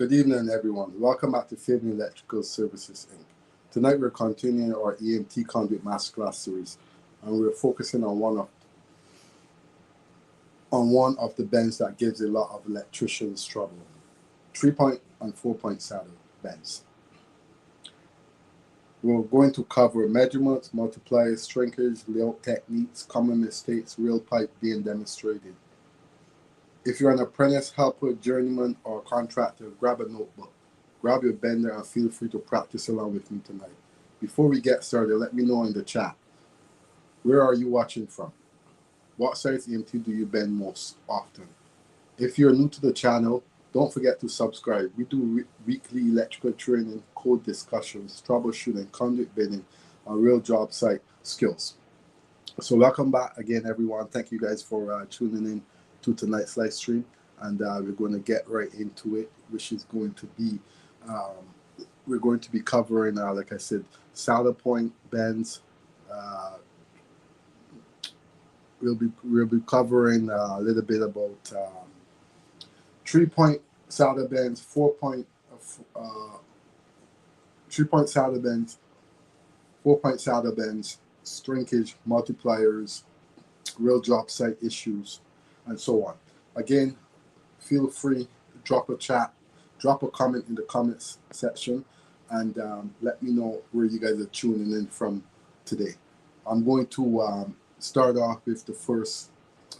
Good evening, everyone. Welcome back to Fabian Electrical Services, Inc. Tonight we're continuing our EMT Conduit masterclass series, and we're focusing on one of the bends that gives a lot of electricians trouble: 3-point and 4-point saddle bends. We're going to cover measurements, multipliers, shrinkage, layout techniques, common mistakes, real pipe being demonstrated. If you're an apprentice, helper, journeyman, or contractor, grab a notebook, grab your bender, and feel free to practice along with me tonight. Before we get started, let me know in the chat, where are you watching from? What size EMT do you bend most often? If you're new to the channel, don't forget to subscribe. We do weekly electrical training, code discussions, troubleshooting, conduit bending, and real job site skills. So welcome back again, everyone. Thank you guys for tuning in to tonight's live stream, and we're going to get right into it, which is going to be we're going to be covering, like I said, saddle point bends. We'll be covering a little bit about 3-point saddle bends, 3-point saddle bends, 4-point saddle bends, shrinkage, multipliers, real job site issues, and so on. Again, feel free to drop a chat, drop a comment in the comments section, and let me know where you guys are tuning in from today. I'm going to start off with the first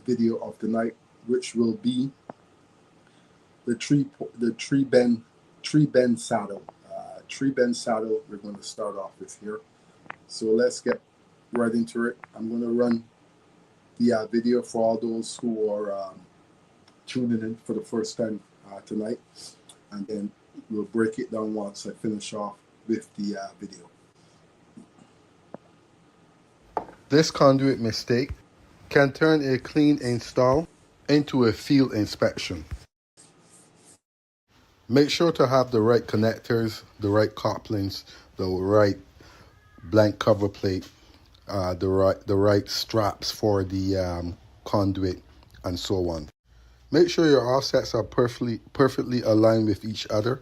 video of the night, which will be the tree bend saddle. Tree bend saddle we're going to start off with here. So let's get right into it. I'm going to run the video for all those who are tuning in for the first time tonight, and then we'll break it down once I finish off with the video. This conduit mistake can turn a clean install into a field inspection. Make sure to have the right connectors, the right couplings, the right blank cover plate, the right straps for the conduit, and so on. Make sure your offsets are perfectly aligned with each other.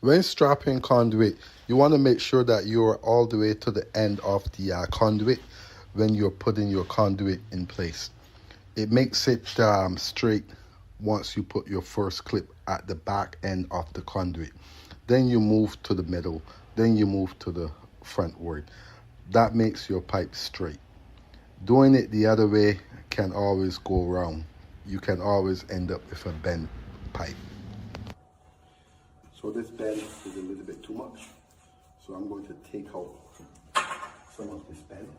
When strapping conduit, you want to make sure that you're all the way to the end of the conduit when you're putting your conduit in place. It makes it straight once you put your first clip at the back end of the conduit. Then you move to the middle, then you move to the frontward. That makes your pipe straight. Doing it the other way can always go wrong. You can always end up with a bent pipe. So this bend is a little bit too much. So I'm going to take out some of this bend.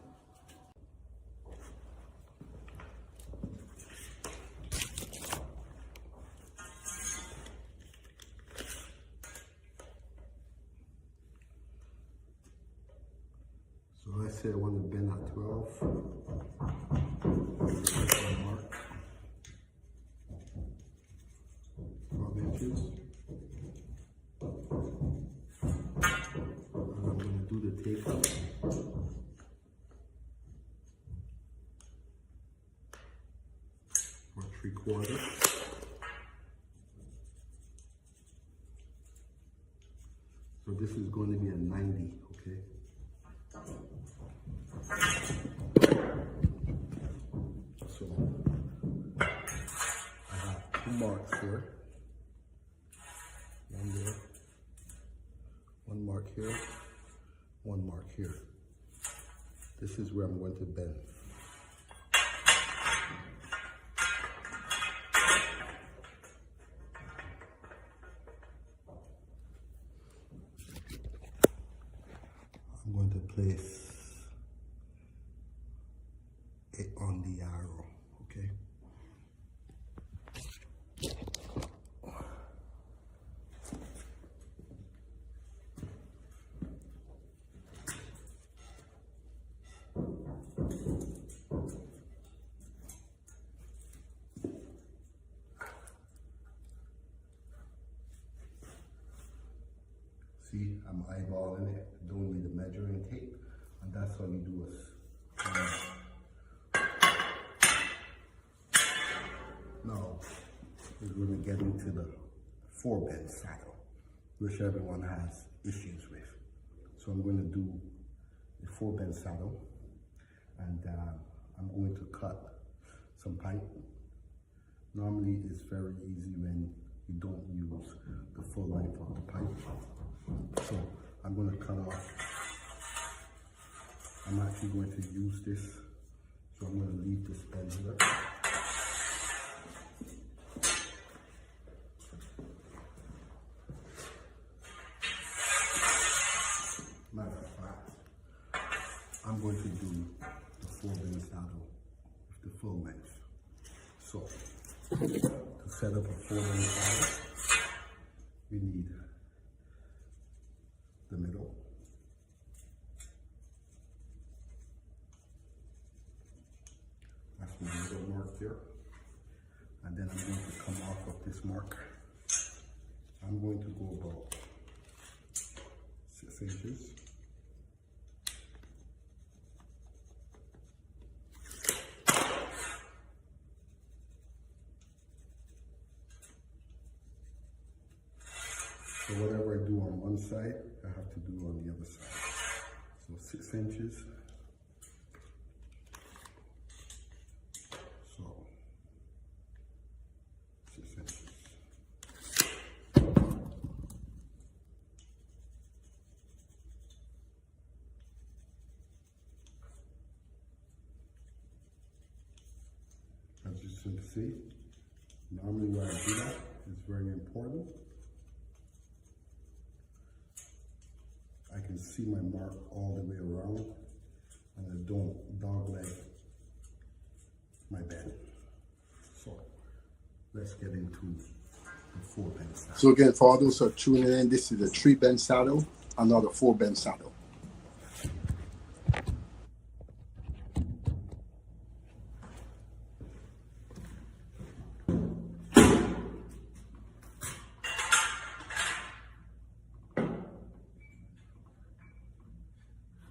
So let's say I want to bend at 12. Mark 12 inches. And I'm going to do the take up. For 3/4. So this is going to be a 90, okay? So I have 2 marks here. One there, 1 mark here, 1 mark here. This is where I'm going to bend. I'm going to place it on the arrow, okay? See, I'm eyeballing it, don't need a measuring tape, and that's all you do is now is we're going to get into the 4-bend saddle, which everyone has issues with. So I'm going to do the 4-bend saddle, and I'm going to cut some pipe. Normally it's very easy when you don't use the full length of the pipe. So I'm going to cut off. I'm actually going to use this, so I'm going to leave this bend here. Matter of fact, I'm going to do the 4-bend saddle with the full length. So to set up a 4-bend saddle, we need the middle, that's my middle mark there, and then I'm going to come off of this mark. I'm going to go about 6 inches. So whatever I do on one side, I have to do on the other side. So 6 inches. So 6 inches. As you can see, normally where I do that is very important. I can see my mark all the way around, and I don't dogleg my bend. So let's get into the 4-bend saddle. So again, for all those who are tuning in, this is a 3-bend saddle, another 4-bend saddle.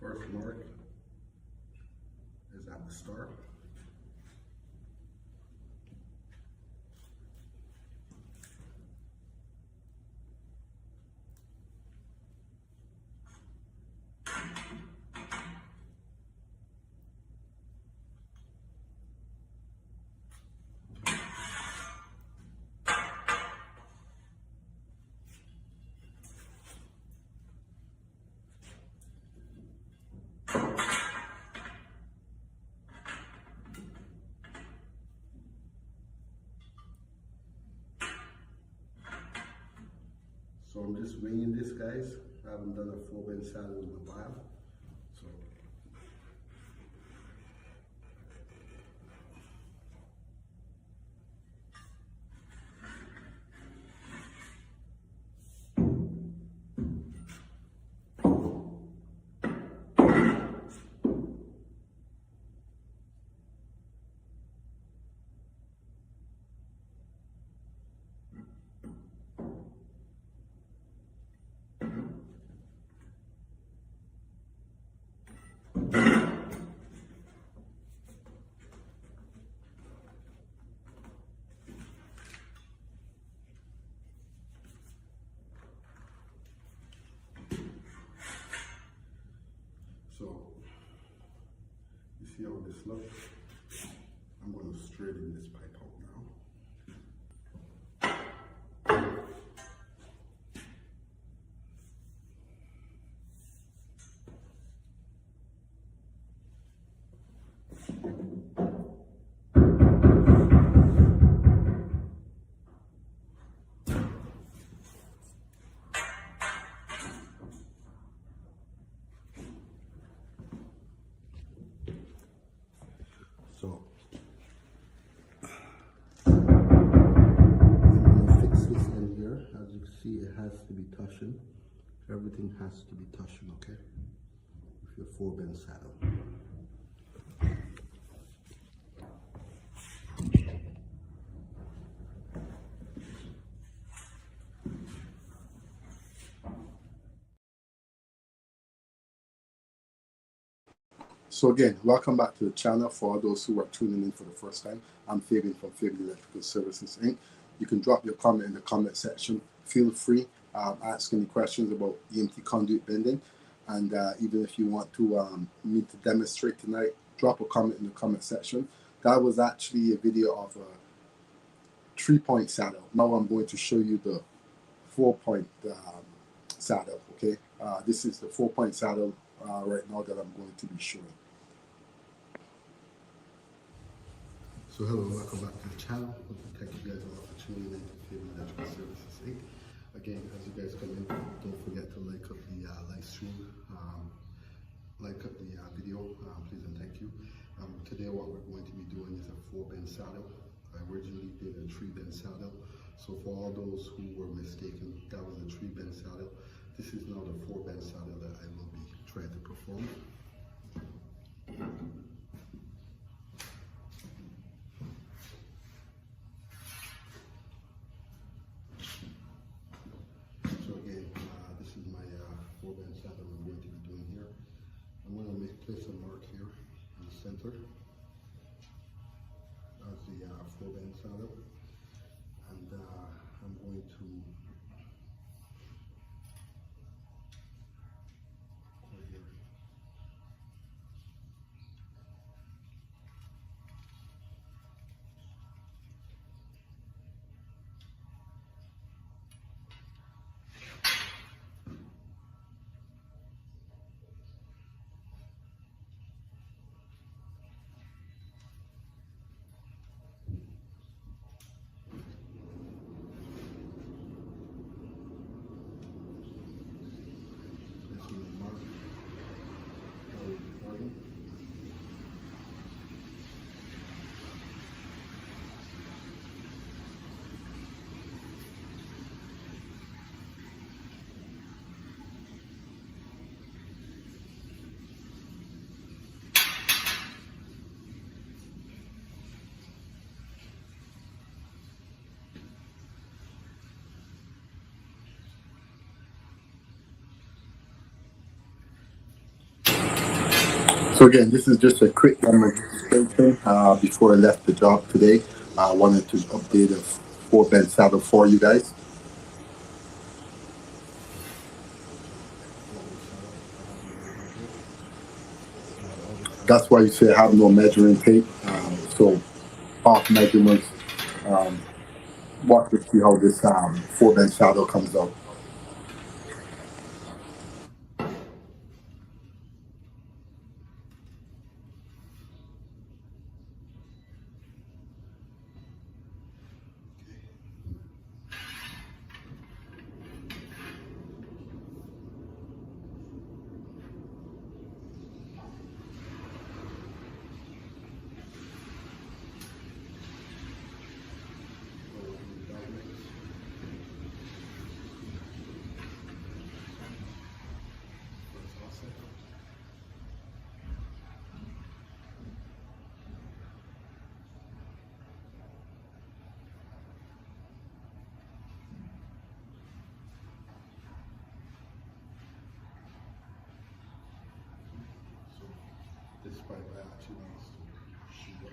First mark is at the start. So I'm just winging this, guys. I haven't done a 4-bend saddle in a while. So you see how this looks? I'm going to straighten this pipe out now. So I'm going to fix this in here. As you can see, it has to be touching. Everything has to be touching, okay? With your 4-bend saddle. So again, welcome back to the channel. For those who are tuning in for the first time, I'm Fabian from Fabian Electrical Services Inc. You can drop your comment in the comment section. Feel free, ask any questions about EMT conduit bending. And even if you want to me to demonstrate tonight, drop a comment in the comment section. That was actually a video of a 3-point saddle. Now I'm going to show you the 4-point saddle. Okay, this is the 4-point saddle right now that I'm going to be showing. So hello and welcome back to the channel. Thank you guys all for tuning in to Fabian Electrical Services Inc. Again, as you guys come in, don't forget to like up the live stream, like up the video, please and thank you. Today what we're going to be doing is a 4-bend saddle. I originally did a 3-bend saddle, so for all those who were mistaken, that was a 3-bend saddle. This is now the 4-bend saddle that I will be trying to perform. So again, this is my 4-bend saddle I'm going to be doing here. I'm going to place a mark here in the center as the 4-bend saddle, and I'm going to go here. So again, this is just a quick demonstration before I left the job today. I wanted to update a 4-bend saddle for you guys. That's why you say I have no measuring tape. So off measurements. Watch to see how this 4-bend saddle comes out. This pipe actually needs to shoot up.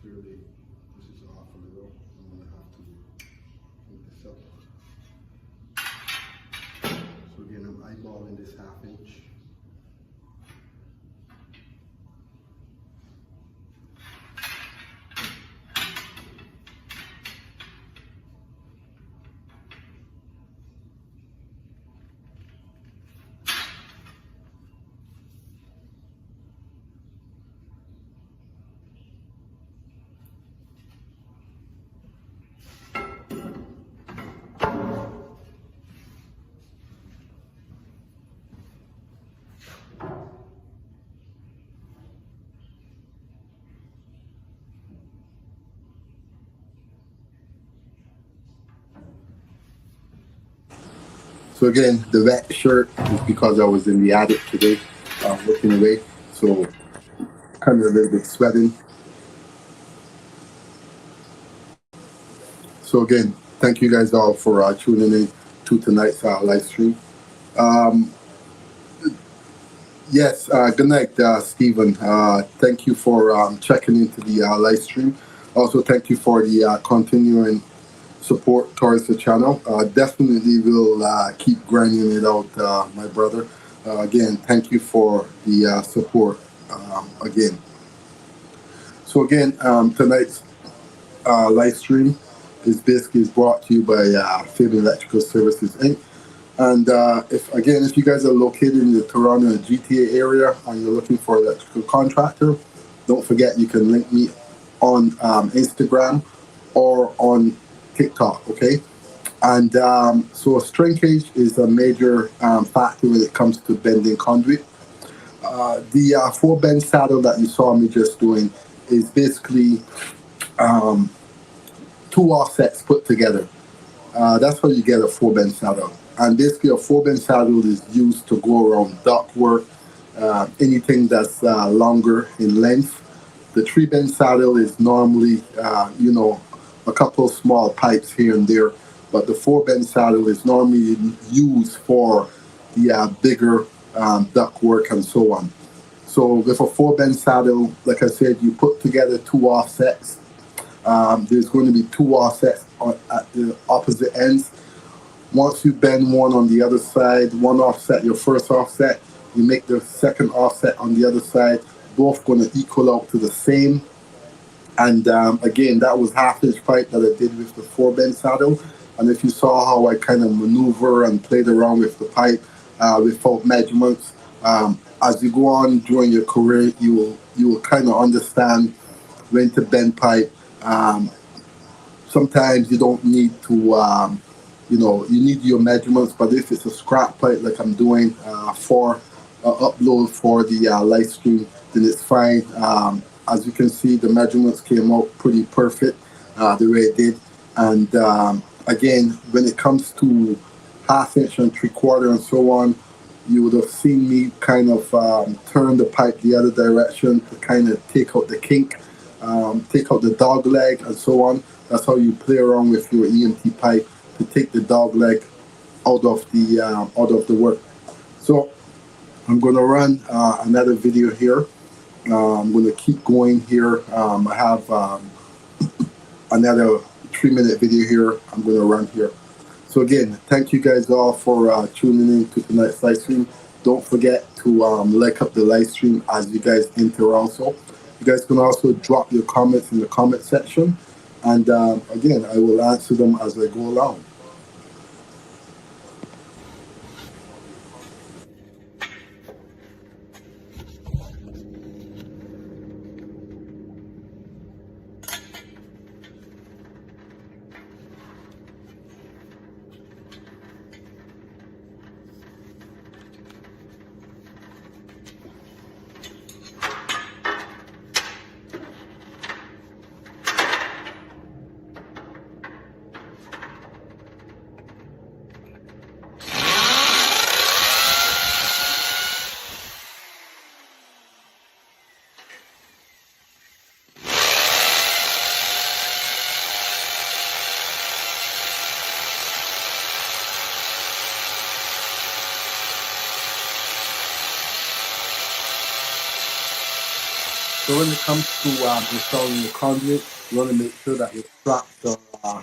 Clearly, this is off a little. I'm going to have to move this up. So again, I'm eyeballing this 1/2 inch. So again, the red shirt is because I was in the attic today, working away. So kind of a little bit sweating. So again, thank you guys all for tuning in to tonight's live stream. Yes, good night, Stephen. Thank you for checking into the live stream. Also, thank you for the continuing support towards the channel. Definitely will keep grinding it out, my brother. Again, thank you for the support again. So again, tonight's live stream is brought to you by Fabian Electrical Services Inc. And if you guys are located in the Toronto GTA area and you're looking for an electrical contractor, don't forget you can link me on Instagram or on TikTok, okay? And so shrinkage is a major factor when it comes to bending conduit. The 4-bend saddle that you saw me just doing is basically 2 offsets put together. That's how you get a 4-bend saddle. And basically a 4-bend saddle is used to go around ductwork, anything that's longer in length. The 3-bend saddle is normally, a couple of small pipes here and there, but the 4-bend saddle is normally used for the bigger ductwork and so on. So with a 4-bend saddle, like I said, you put together 2 offsets. There's going to be 2 offsets at the opposite ends. Once you bend one on the other side, one offset, your first offset, you make the second offset on the other side, both going to equal out to the same. And again, that was 1/2-inch pipe that I did with the 4-bend saddle. And if you saw how I kind of maneuver and played around with the pipe without measurements, as you go on during your career, you will kind of understand when to bend pipe. Sometimes you don't need to, you need your measurements, but if it's a scrap pipe like I'm doing for upload for the live stream, then it's fine. As you can see, the measurements came out pretty perfect the way it did. And again, when it comes to 1/2 inch and 3/4 and so on, you would have seen me kind of turn the pipe the other direction to kind of take out the kink, take out the dog leg and so on. That's how you play around with your EMT pipe to take the dog leg out of the work. So I'm going to run another video here. I'm going to keep going here. I have another 3-minute video here I'm going to run here. So again, thank you guys all for tuning in to tonight's live stream. Don't forget to like up the live stream as you guys enter also. You guys can also drop your comments in the comment section. And again, I will answer them as I go along. So when it comes to installing the conduit, you want to make sure that your straps are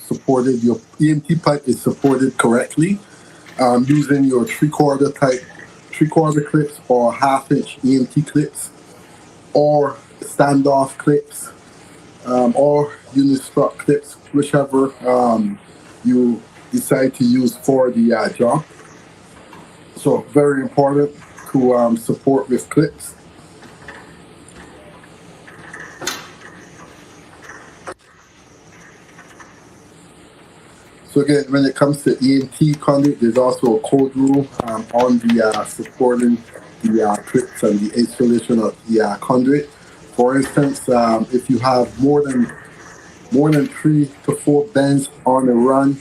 supported, your EMT pipe is supported correctly, using your 3/4 clips or 1/2-inch EMT clips or standoff clips or unistrut clips, whichever you decide to use for the job. So very important to support with clips. So again, when it comes to EMT conduit, there's also a code rule on the supporting the clips and the installation of the conduit. For instance, if you have more than 3 to 4 bends on a run,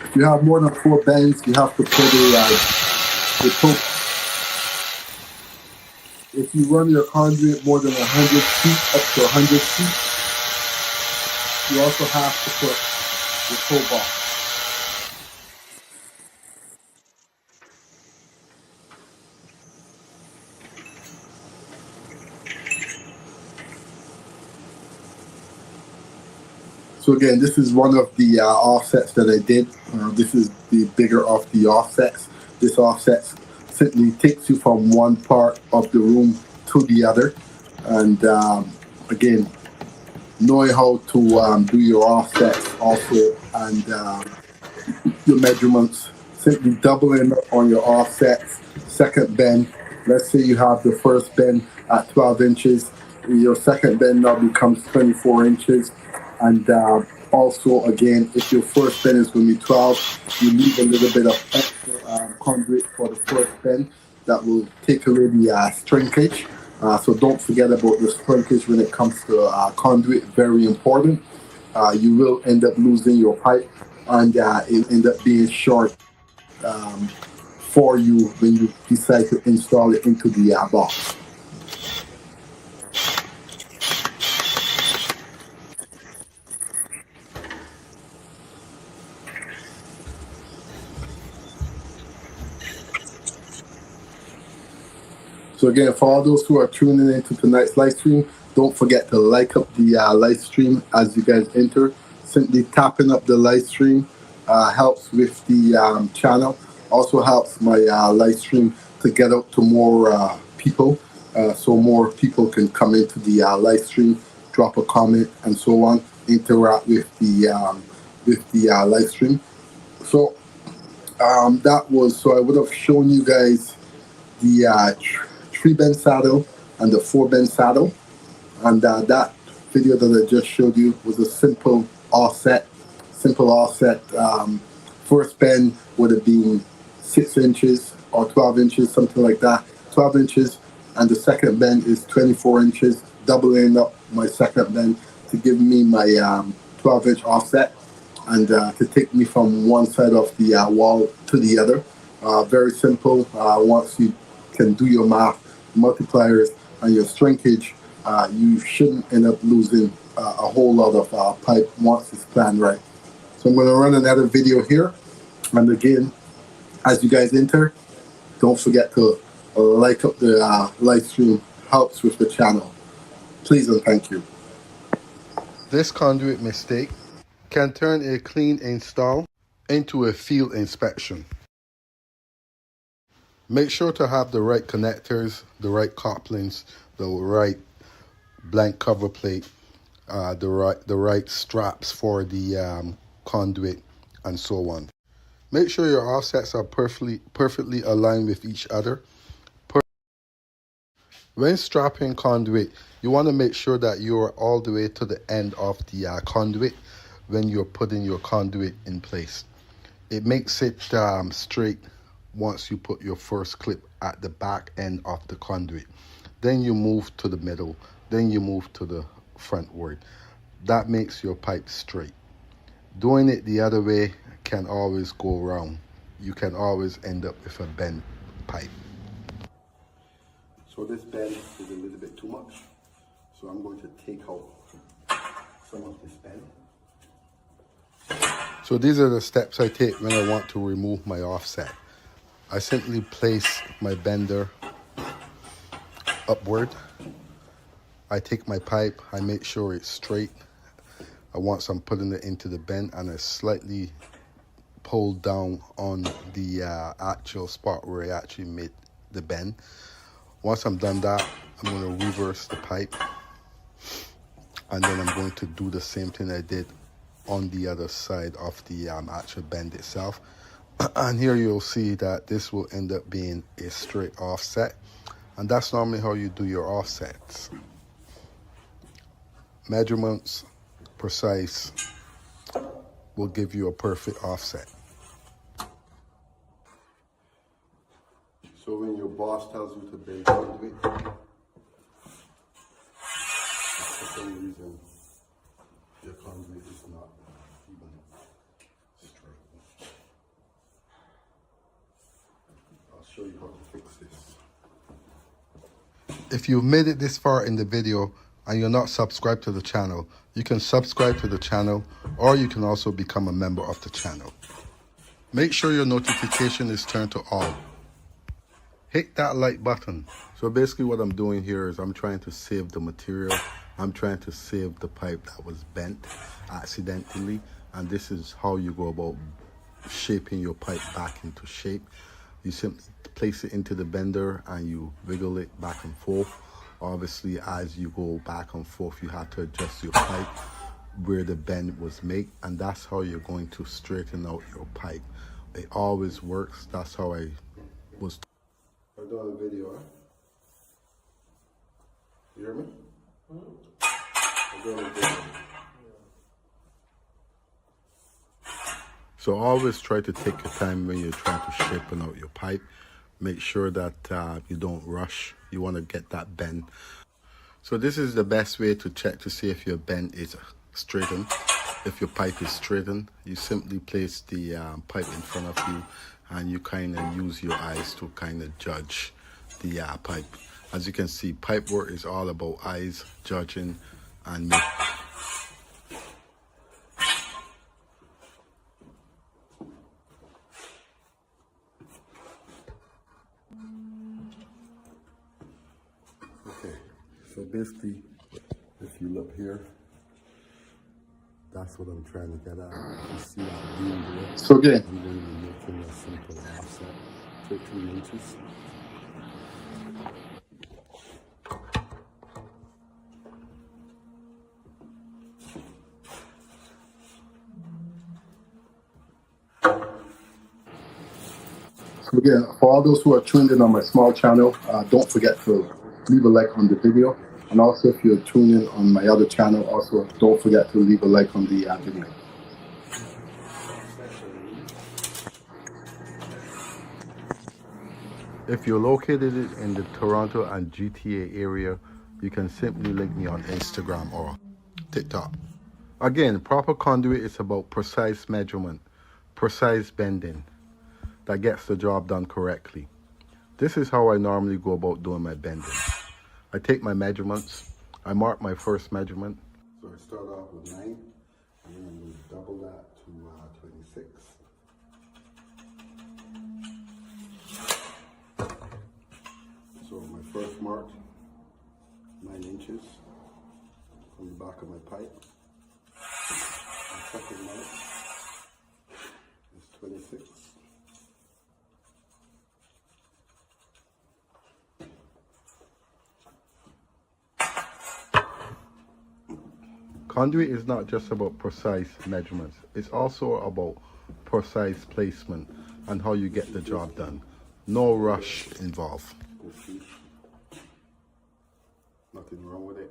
If you have more than 4 bends, you have to put the toe. If you run your conduit more than 100 feet, up to 100 feet, you also have to put the toe box. So again, this is one of the offsets that I did. This is the bigger of the offsets. This offset simply takes you from one part of the room to the other. And again, knowing how to do your offsets also and your measurements, simply doubling on your offsets, second bend. Let's say you have the first bend at 12 inches. Your second bend now becomes 24 inches. And also, again, if your first bend is going to be 12, you leave a little bit of extra conduit for the first bend. That will take away the shrinkage. So don't forget about the shrinkage when it comes to conduit, very important. You will end up losing your pipe and it'll end up being short for you when you decide to install it into the box. So again, for all those who are tuning into tonight's live stream, don't forget to like up the live stream as you guys enter. Simply tapping up the live stream helps with the channel. Also helps my live stream to get out to more people, so more people can come into the live stream, drop a comment, and so on, interact with the live stream. So that was so I would have shown you guys the 3 bend saddle and the 4 bend saddle, and that video that I just showed you was a simple offset. First bend would have been 6 inches or 12 inches, something like that, 12 inches, and the second bend is 24 inches, doubling up my second bend to give me my 12-inch offset and to take me from one side of the wall to the other. Very simple. Once you can do your math, multipliers, and your shrinkage, you shouldn't end up losing a whole lot of pipe once it's planned right. So I'm going to run another video here. And again, as you guys enter, don't forget to like up the live stream. Helps with the channel. Please and thank you. This conduit mistake can turn a clean install into a field inspection. Make sure to have the right connectors, the right couplings, the right blank cover plate, the right straps for the conduit, and so on. Make sure your offsets are perfectly aligned with each other. When strapping conduit, you want to make sure that you're all the way to the end of the conduit when you're putting your conduit in place. It makes it straight once you put your first clip at the back end of the conduit. Then you move to the middle, then you move to the frontward. That makes your pipe straight. Doing it the other way can always go wrong. You can always end up with a bent pipe. So this bend is a little bit too much. So I'm going to take out some of this bend. So these are the steps I take when I want to remove my offset. I simply place my bender upward. I take my pipe, I make sure it's straight. Once I'm putting it into the bend, and I slightly pull down on the actual spot where I actually made the bend. Once I'm done that, I'm going to reverse the pipe, and then I'm going to do the same thing I did on the other side of the actual bend itself. And here you'll see that this will end up being a straight offset, and that's normally how you do your offsets. Measurements, precise, will give you a perfect offset. So when your boss tells you to bend conduit, for some reason your conduit is not even straight. show you how to fix this. If you've made it this far in the video and you're not subscribed to the channel, you can subscribe to the channel, or you can also become a member of the channel. Make sure your notification is turned to all. Hit that like button. So basically what I'm doing here is I'm trying to save the material. I'm trying to save the pipe that was bent accidentally. And this is how you go about shaping your pipe back into shape. You simply place it into the bender and you wiggle it back and forth. Obviously, as you go back and forth, you have to adjust your pipe where the bend was made, and that's how you're going to straighten out your pipe. It always works. That's how I was. I'm doing a video, huh? You hear me? I'm doing a video. So always try to take your time when you're trying to shape out your pipe. Make sure that you don't rush. You want to get that bend. So this is the best way to check to see if your bend is straightened. If your pipe is straightened, you simply place the pipe in front of you and you kind of use your eyes to kind of judge the pipe. As you can see, pipe work is all about eyes, judging, and making. Okay, so basically, if you look here, that's what I'm trying to get at. You see that beam there? So again, I'm going to be making a simple offset, 13 inches. So again, for all those who are tuned in on my small channel, don't forget to leave a like on the video. And also if you're tuned in on my other channel, also don't forget to leave a like on the video. If you're located in the Toronto and GTA area, you can simply link me on Instagram or TikTok. Again, proper conduit is about precise measurement, precise bending that gets the job done correctly. This is how I normally go about doing my bending. I take my measurements, I mark my first measurement. So I start off with 9, and then I'm going to double that to 26. So my first mark, 9 inches from the back of my pipe. My second mark is 26. Conduit is not just about precise measurements, it's also about precise placement and how you get the job done. No rush involved. Nothing wrong with it.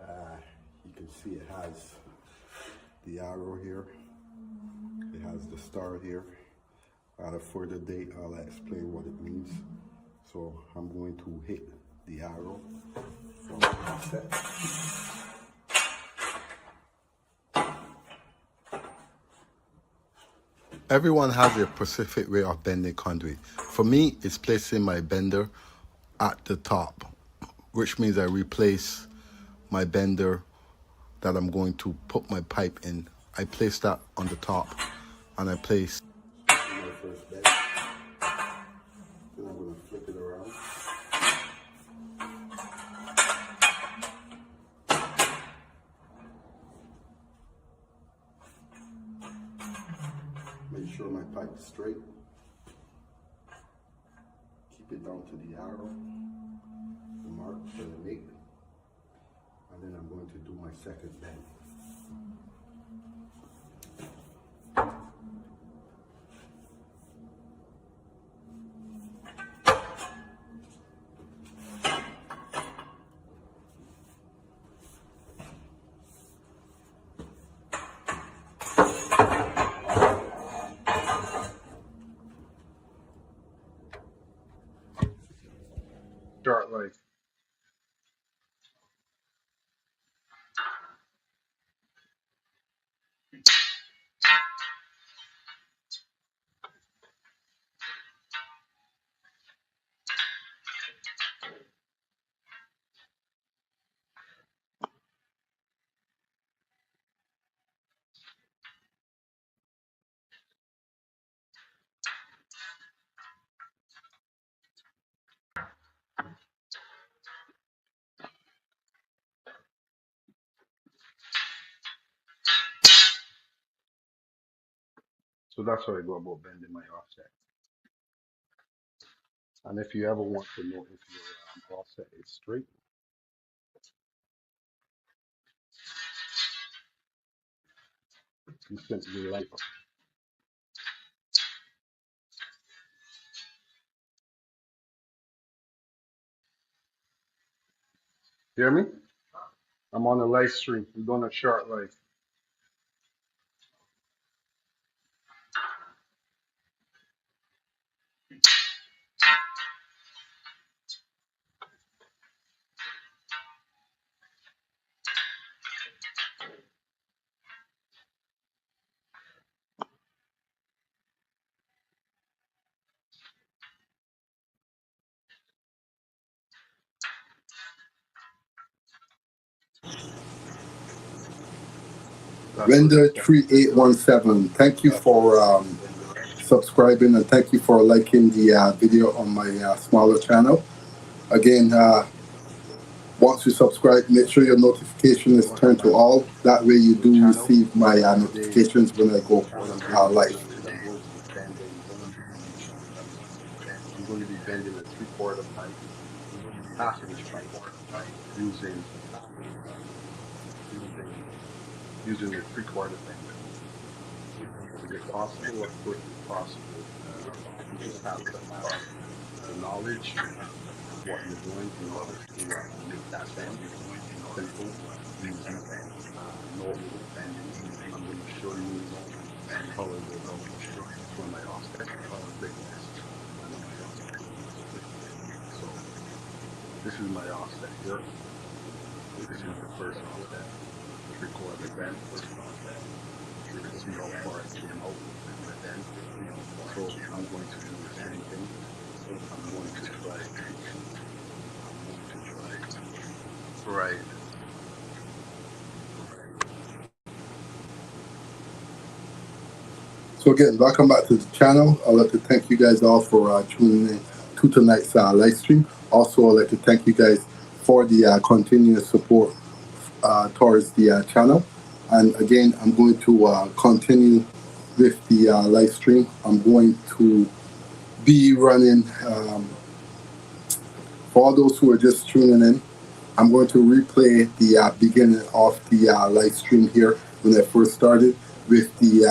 You can see it has the arrow here. It has the star here. At a further date, I'll explain what it means. So I'm going to hit the arrow from the set. Everyone has a specific way of bending conduit. For me, it's placing my bender at the top, which means I replace my bender that I'm going to put my pipe in. I place that on the top, and I place My first bend. Then I'm going to flip it around. Make sure my pipe is straight. Keep it down to the arrow, the mark that I make. And then I'm going to do my second bend. Start like So that's how I go about bending my offset. And if you ever want to know if your offset is straight, you simply line up. Hear me? I'm on a live stream. I'm doing a short live. That's what Render the technical term is. 3817. Thank you for subscribing, and thank you for liking the video on my smaller channel. Again, once you subscribe, make sure your notification is Welcome turned to back all. That way you to the do channel. receive my Today, notifications when I go what I'm going to be live. doing is I'm going to be bending a 3/4 pipe, 1/2 inch pipe using a 3/4 bender. Is it possible? Of course it's possible. You just have to have the knowledge of what you're doing in order to make that bend simple, easy, no overbending. I'm going to show you how I go about for my offset thickness and my offset. So this is my offset here. This is the first offset, 3/4 bend. You can see how far it came out with the bend. So I'm going to do the same thing. I'm going to try right. So again, welcome back to the channel. I'd like to thank you guys all for tuning in to tonight's live stream. Also, I'd like to thank you guys for the continuous support towards the channel. And again, I'm going to continue with the live stream. I'm going to be running, for all those who are just tuning in, I'm going to replay the beginning of the live stream here when I first started with the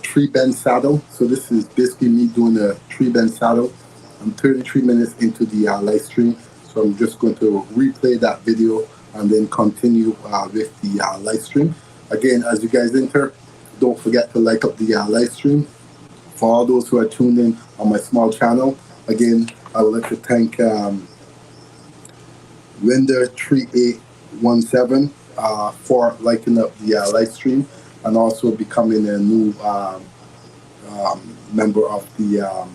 tree bend saddle. So this is basically me doing a tree bend saddle. I'm 33 minutes into the live stream, so I'm just going to replay that video and then continue with the live stream. Again, as you guys enter, don't forget to like up the live stream. For all those who are tuned in on my small channel, again, I would like to thank Render3817 for liking up the live stream and also becoming a new member of the, a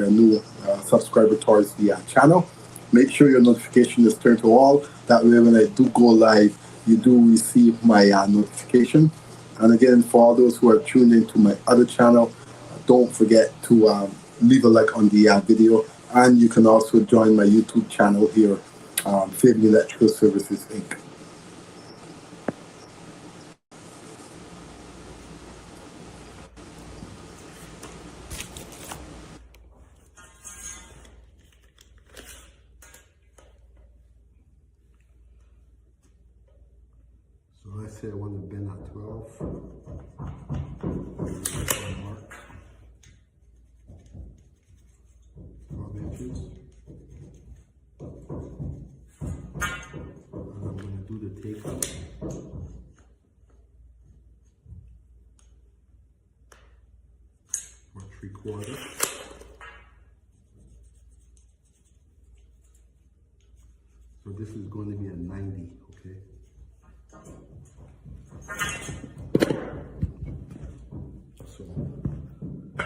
new subscriber towards the channel. Make sure your notification is turned to all. That way, when I do go live, you do receive my notification. And again, for all those who are tuned into my other channel, don't forget to leave a like on the video. And you can also join my YouTube channel here, Fabian Electrical Services Inc. So let's say I want to bend at 12. Mark 12 inches. And I'm going to do the takeoff for 3/4. So this is going to be a 90, okay? So I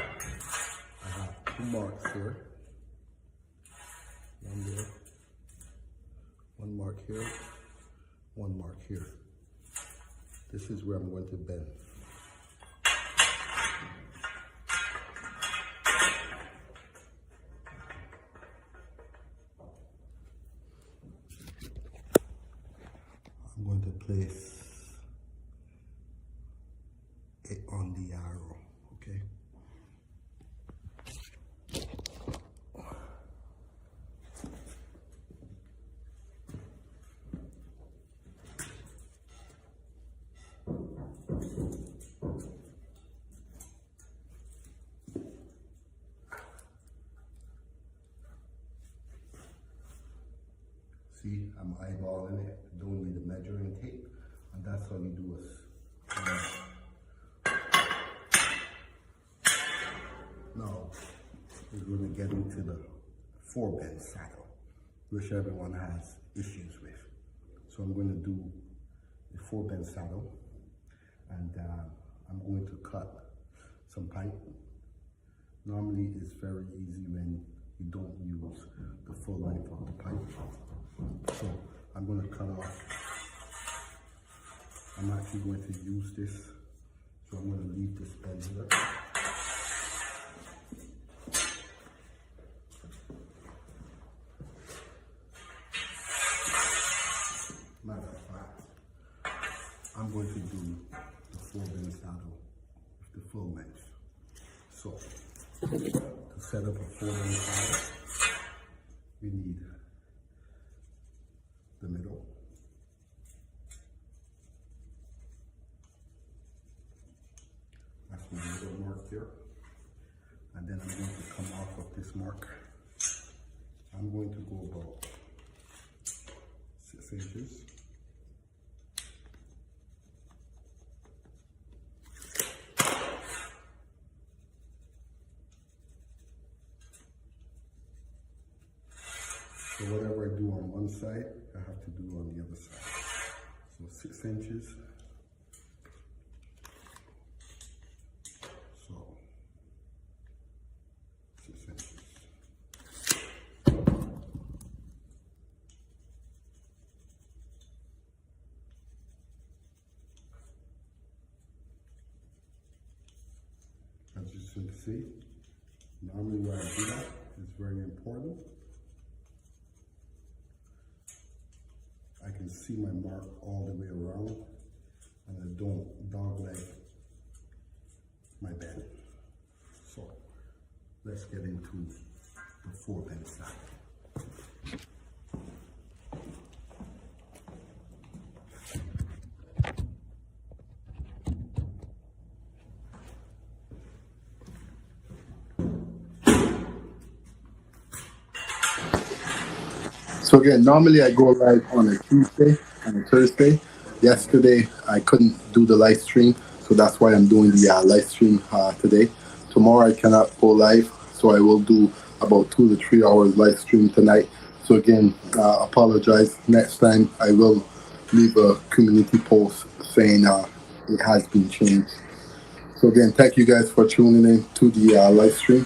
have 2 marks here. One there, 1 mark here, 1 mark here. This is where I'm going to bend. I'm going to place it on the arrow, okay? See, I'm eyeballing it. Don't need a measuring tape, and that's how you do it. Now, we're going to get into the 4-bend saddle, which everyone has issues with. So I'm going to do the 4-bend saddle, and I'm going to cut some pipe. Normally, it's very easy when you don't use the full length of the pipe. So I'm going to cut off. I'm actually going to use this, so I'm going to leave this bend here. Matter of fact, I'm going to do the 4-bend saddle with the full length. So to set up a 4-bend saddle, we need the middle, that's my middle mark there, and then I'm going to come off of this mark. I'm going to go about 6 inches. So whatever I do on one side, I have to do on the other side. So 6 inches. So 6 inches. As you can see, normally where I do that is very important. I can see my mark all the way around, and I don't dogleg my bend. So let's get into the 4-bend saddle. So again, normally I go live on a Tuesday and a Thursday. Yesterday I couldn't do the live stream, so that's why I'm doing the live stream today. Tomorrow I cannot go live, so I will do about 2 to 3 hours live stream tonight. So again, apologize. Next time I will leave a community post saying it has been changed. So again, thank you guys for tuning in to the live stream.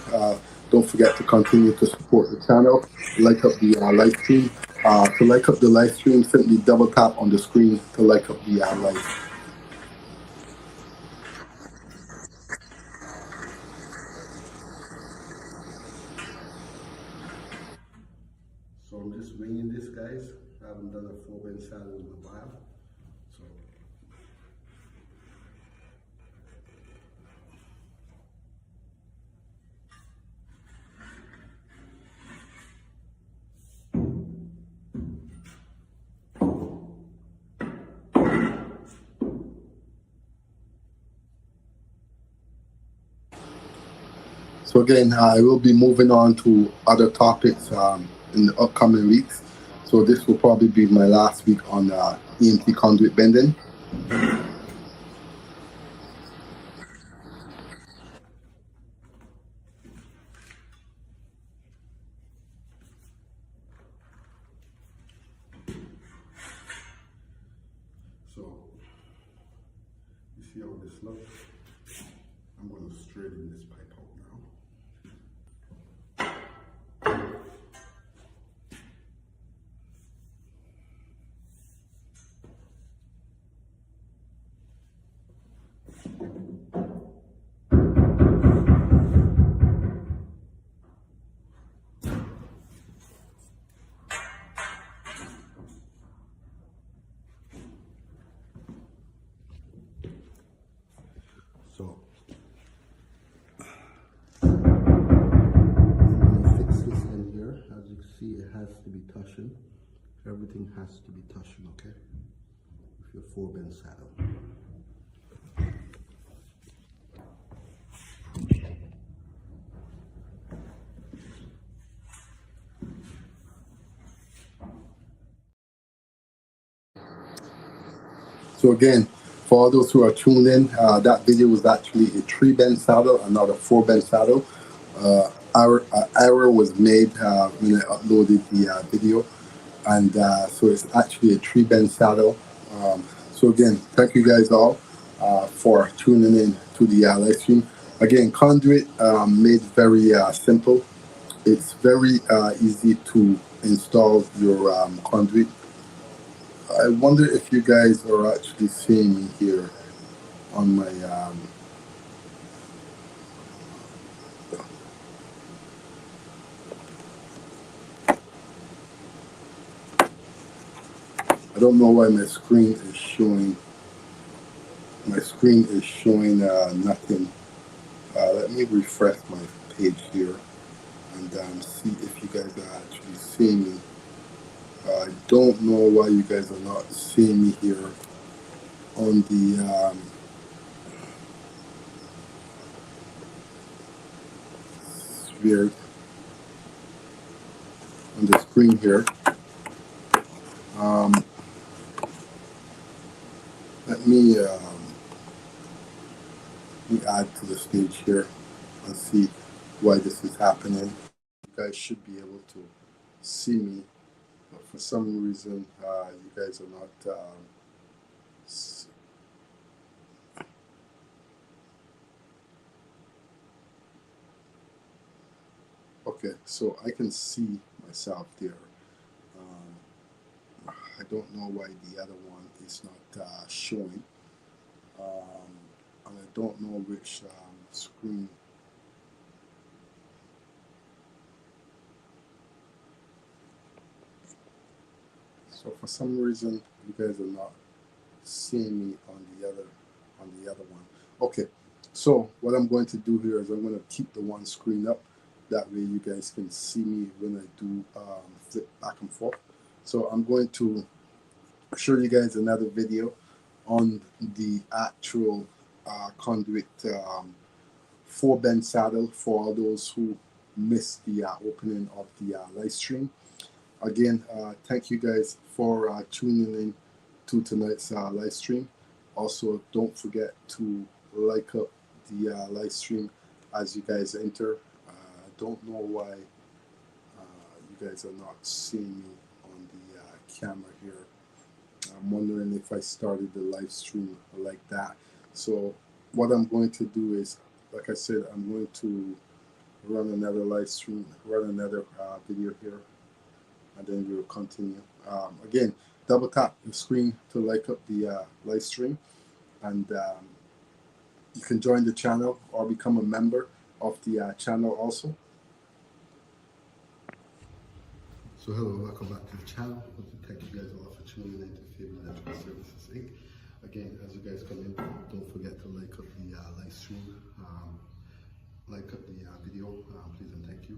Don't forget to continue to support the channel. Like up the live stream. To like up the live stream, simply double tap on the screen to like up the live. So I'm just winging this, guys. I haven't done a 4-bend saddle in a while. So So again, I will be moving on to other topics in the upcoming weeks. So this will probably be my last week on EMT conduit bending. So you see how this looks? I'm going to straighten this pipe out now. So I'm going to fix this end here. As you can see, it has to be touching. Everything has to be touching, okay? With your 4-bend saddle. So again, for all those who are tuned in, that video was actually a 3-bend saddle and not a 4-bend saddle. Our error was made when I uploaded the video, and so it's actually a 3-bend saddle. So again, thank you guys all for tuning in to the live stream. Again, Conduit made very simple. It's very easy to install your Conduit. I wonder if you guys are actually seeing me here on my I don't know why my screen is showing nothing. Let me refresh my page here and see if you guys are actually seeing me. I don't know why you guys are not seeing me here on the sphere on the screen here. Um, let me add to the stage here and see why this is happening. You guys should be able to see me, but for some reason you guys are not. Okay, so I can see myself there. I don't know why the other one is not showing, and I don't know which screen. So for some reason, you guys are not seeing me on the other one. Okay, so what I'm going to do here is I'm going to keep the one screen up. That way you guys can see me when I do flip back and forth. So I'm going to show you guys another video on the actual Conduit 4-bend saddle for all those who missed the opening of the live stream. Again, thank you guys for tuning in to tonight's live stream. Also, don't forget to like up the live stream as you guys enter. I don't know why you guys are not seeing me on the camera here. I'm wondering if I started the live stream like that. So what I'm going to do is, like I said, I'm going to run another live stream, run another video here, and then we'll continue. Again, double tap the screen to like up the live stream, and you can join the channel or become a member of the channel also. So hello, welcome back to the channel. Thank you guys a lot for tuning in to Fabian Electrical Services Inc. Again, as you guys come in, don't forget to like up the live stream, like up the video, please and thank you.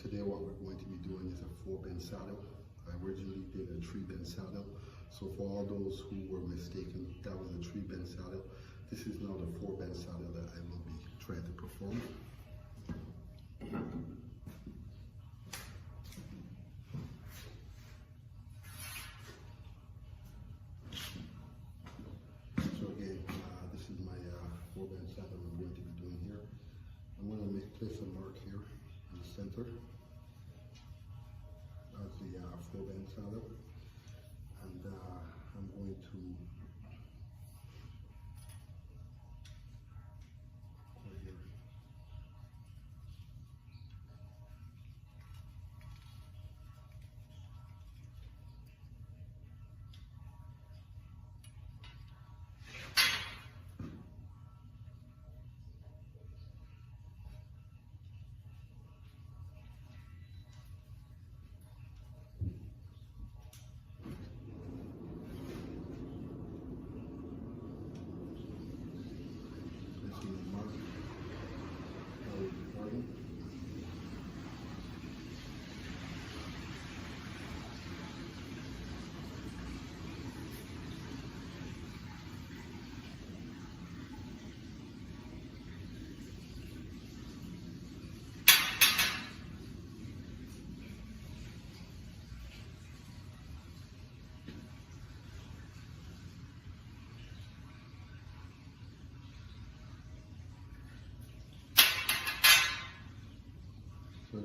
Today what we're going to be doing is a 4-bend saddle. I originally did a 3-bend saddle. So for all those who were mistaken, that was a 3-bend saddle. This is now the 4-bend saddle that I will be trying to perform. So again, this is my 4-bend saddle I'm going to be doing here. I'm going to place a mark here in the center of the 4-bend saddle, and I'm going to go here.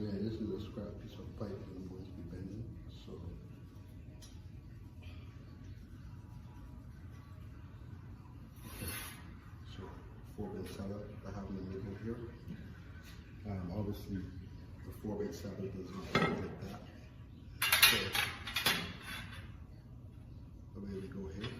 again, this is a scrap piece of pipe that I'm going to be bending. So so 4-bend saddle I have in the middle here. Obviously the 4-bend saddle does not look like that. So away we go here.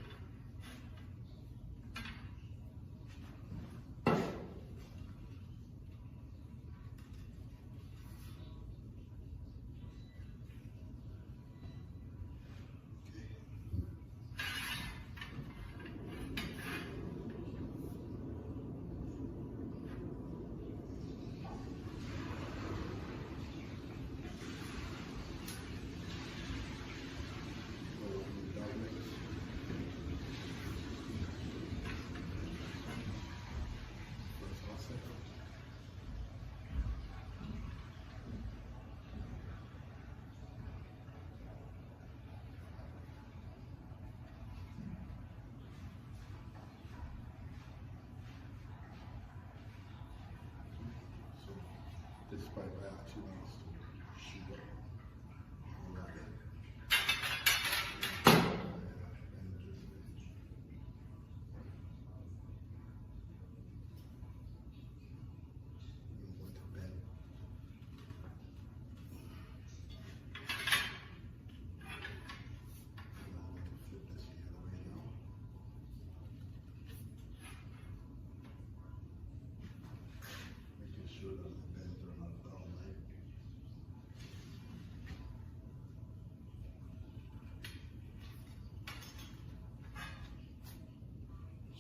This pipe actually needs to shoot up.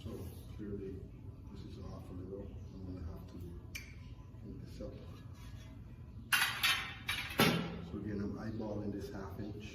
So clearly this is off a little. I'm going to have to clean this up. So again, I'm eyeballing this 1/2 inch.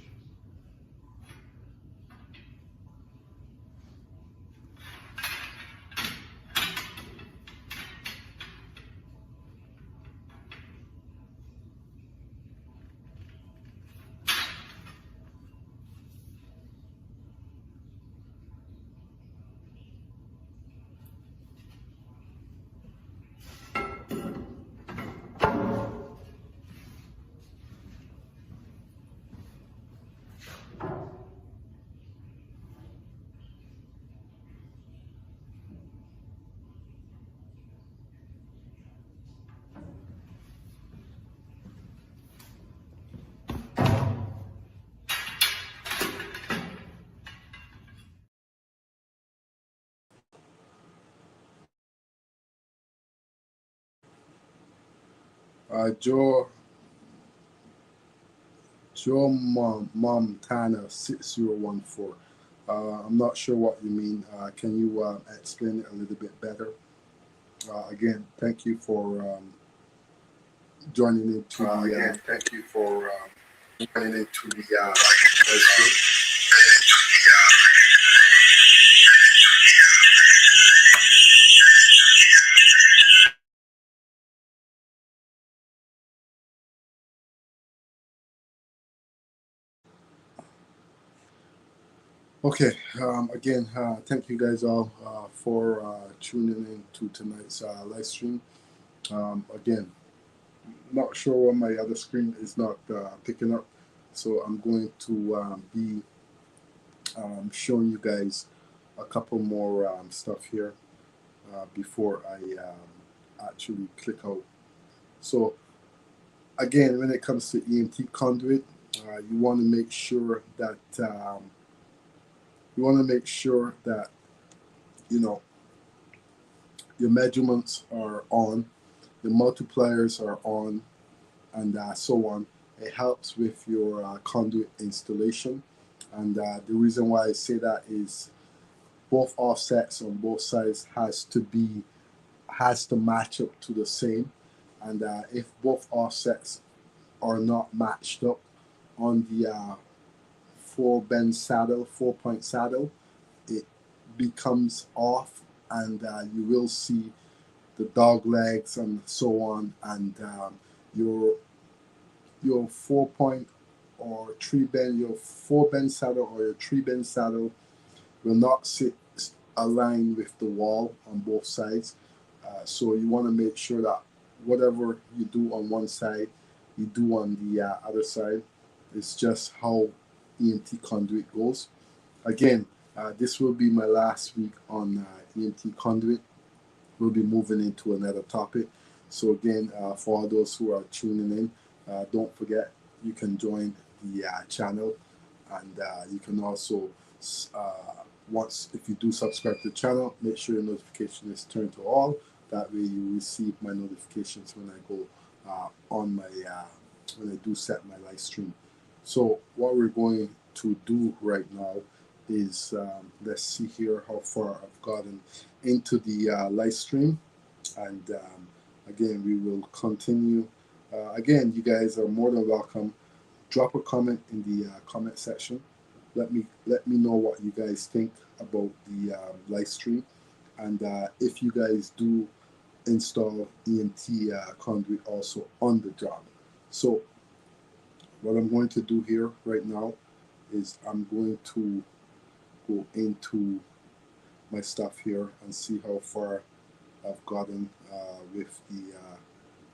Joe Montana 6014. I'm not sure what you mean. Can you explain it a little bit better? Again, thank you for joining into the. Thank you for joining into the Okay, again, thank you guys all for tuning in to tonight's live stream. Again, not sure why my other screen is not picking up, so I'm going to be showing you guys a couple more stuff here before I actually click out. So again, when it comes to EMT conduit, you want to make sure that you know your measurements are on, the multipliers are on, and so on. It helps with your conduit installation, and the reason why I say that is both offsets on both sides has to match up to the same, and if both offsets are not matched up on the 4-point saddle, it becomes off, and you will see the dog legs and so on, and your 4-point or 3-bend, your 4-bend saddle or your 3-bend saddle will not sit aligned with the wall on both sides. So you want to make sure that whatever you do on one side, you do on the other side. It's just how EMT Conduit goes. Again, this will be my last week on EMT Conduit. We'll be moving into another topic. So again, for all those who are tuning in, don't forget you can join the channel, and you can also once if you do subscribe to the channel, make sure your notification is turned to all. That way you receive my notifications when I go on my when I do set my live stream. So what we're going to do right now is let's see here how far I've gotten into the live stream, and again we will continue. Again, you guys are more than welcome. Drop a comment in the comment section. Let me know what you guys think about the live stream, and if you guys do install EMT Conduit also on the job. So what I'm going to do here right now is I'm going to go into my stuff here and see how far I've gotten with the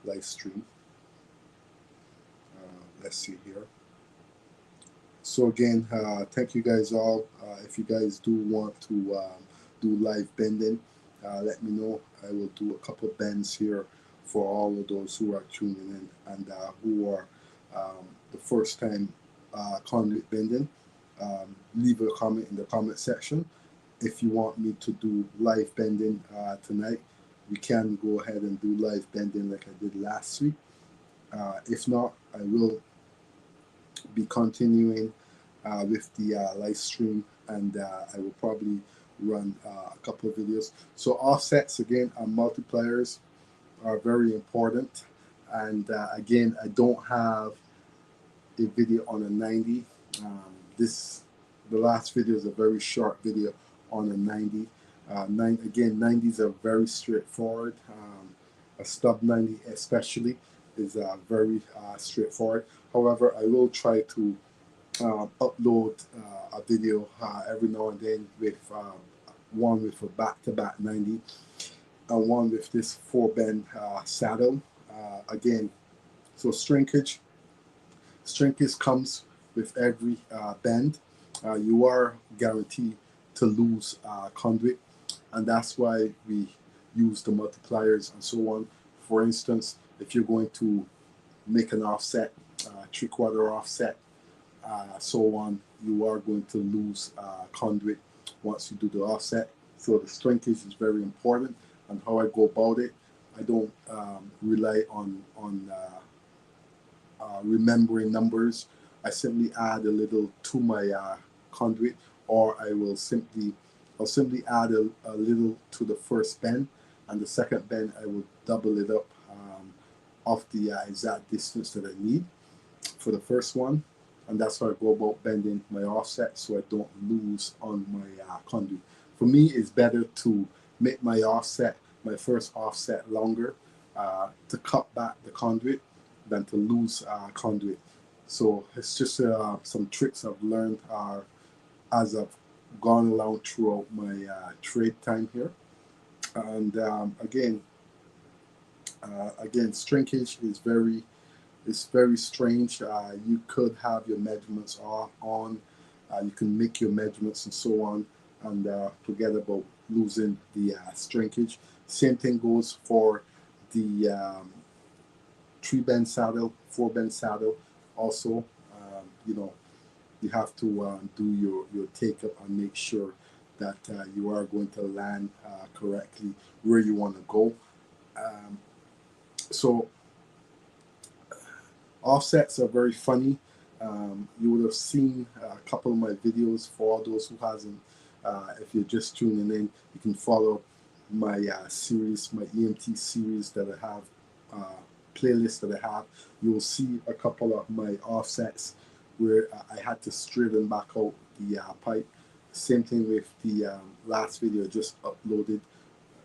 live stream. Let's see here. So again, thank you guys all. If you guys do want to do live bending, let me know. I will do a couple bends here for all of those who are tuning in and who are the first time conduit bending. Leave a comment in the comment section. If you want me to do live bending tonight, we can go ahead and do live bending like I did last week. If not, I will be continuing with the live stream, and I will probably run a couple of videos. So offsets again and multipliers are very important, and again I don't have a video on a 90. The last video is a very short video on a 90. Again, 90s are very straightforward. A stub 90 especially is very straightforward. However, I will try to upload a video every now and then with one with a back-to-back 90 and one with this 4-bend saddle. Again, so shrinkage comes with every bend. You are guaranteed to lose conduit, and that's why we use the multipliers and so on. For instance, if you're going to make an offset, 3/4 offset, so on, you are going to lose conduit once you do the offset. So the shrinkage is very important, and how I go about it, I don't rely on remembering numbers. I simply add a little to my conduit, or I'll simply add a little to the first bend, and the second bend I will double it up of the exact distance that I need for the first one, and that's how I go about bending my offset so I don't lose on my conduit. For me, it's better to make my first offset longer to cut back the conduit than to lose conduit. So it's just some tricks I've learned as I've gone along throughout my trade time here. And again, shrinkage is very strange. You could have your measurements on, you can make your measurements and so on, and forget about losing the shrinkage. Same thing goes for the 3-bend saddle, 4-bend saddle. Also, you have to do your take up and make sure that you are going to land correctly where you want to go. So offsets are very funny. You would have seen a couple of my videos. For all those who hasn't, if you're just tuning in, you can follow my series, my EMT series that I have, playlist that I have. You will see a couple of my offsets where I had to straighten back out the pipe. Same thing with the last video I just uploaded.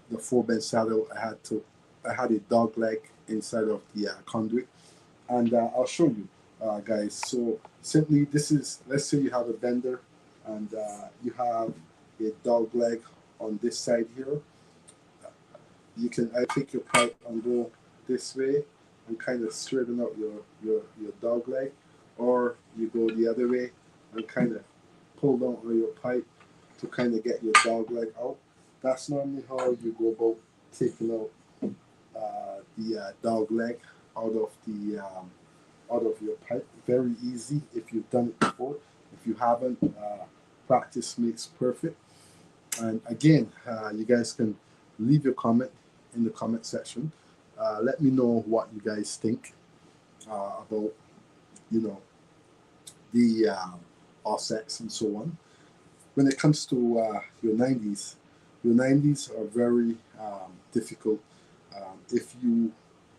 The 4-bend saddle, I had a dog leg inside of the conduit, and I'll show you guys. So simply, this is, let's say you have a bender and you have a dog leg on this side here. I take your pipe and go this way, and kind of straighten out your dog leg, or you go the other way and kind of pull down on your pipe to kind of get your dog leg out. That's normally how you go about taking out the dog leg out of the out of your pipe. Very easy if you've done it before. If you haven't, practice makes perfect. And again, you guys can leave your comment in the comment section. Let me know what you guys think about, you know, the offsets and so on. When it comes to your 90s are very difficult if you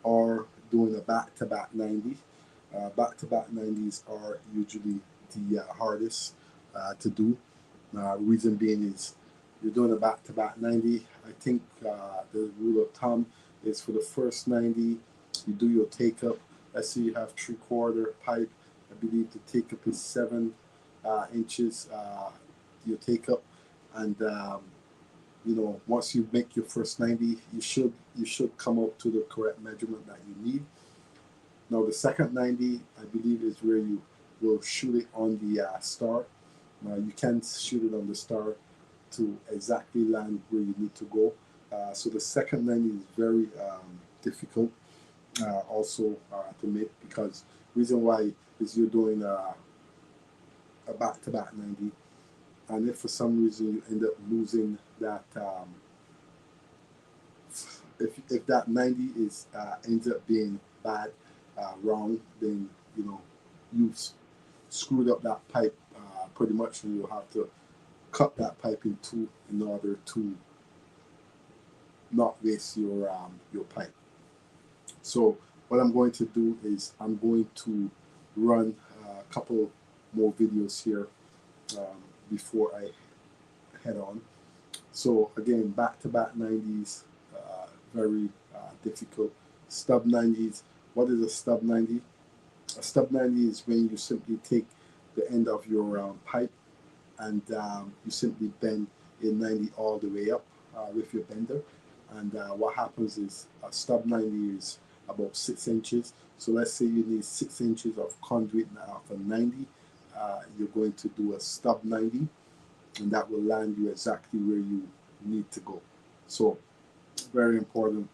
are doing a back-to-back 90. Back-to-back 90s are usually the hardest to do. Reason being is you're doing a back-to-back 90. I think the rule of thumb is for the first 90, you do your take-up. Let's say you have 3/4 pipe. I believe the take-up is 7 inches, your take-up. And, you know, once you make your first 90, you should come out to the correct measurement that you need. Now, the second 90, I believe, is where you will shoot it on the star. You can shoot it on the star to exactly land where you need to go. So the second 90 is very difficult also to make, because reason why is you're doing a back-to-back 90, and if for some reason you end up losing that, if that 90 is ends up being bad, wrong, then you know you've screwed up that pipe pretty much, and you'll have to cut that pipe in two in order to not waste your pipe. So what I'm going to do is I'm going to run a couple more videos here before I head on. So again, back-to-back 90s, very difficult. Stub 90s. What is a stub 90? A stub 90 is when you simply take the end of your pipe and you simply bend a 90 all the way up with your bender. And what happens is a stub 90 is about 6 inches. So let's say you need 6 inches of conduit of a 90. You're going to do a stub 90, and that will land you exactly where you need to go. So very important.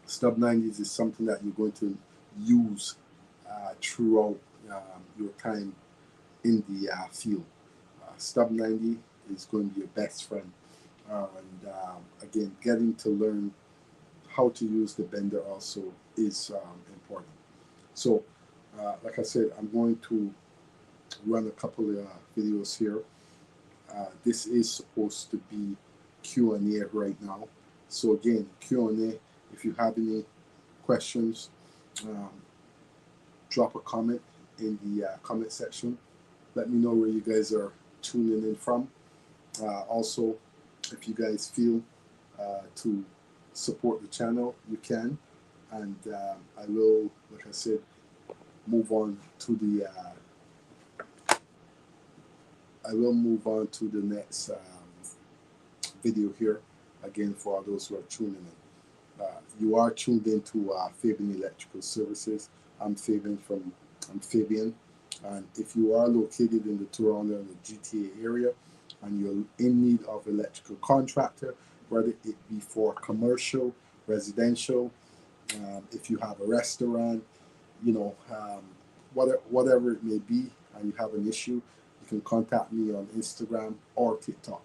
Stub 90s is something that you're going to use throughout your time in the field. Stub 90 is going to be your best friend. And again, getting to learn how to use the bender also is important. So like I said, I'm going to run a couple of videos here. This is supposed to be Q&A right now. So again, Q&A, if you have any questions, drop a comment in the comment section. Let me know where you guys are tuning in from. Also, if you guys feel to support the channel, you can. And I will, like I said, move on to the next video here. Again, for all those who are tuning in, you are tuned into Fabian Electrical Services. I'm Fabian, and if you are located in the Toronto and the GTA area, and you're in need of electrical contractor, whether it be for commercial, residential, if you have a restaurant, you know, whatever it may be, and you have an issue, you can contact me on Instagram or TikTok.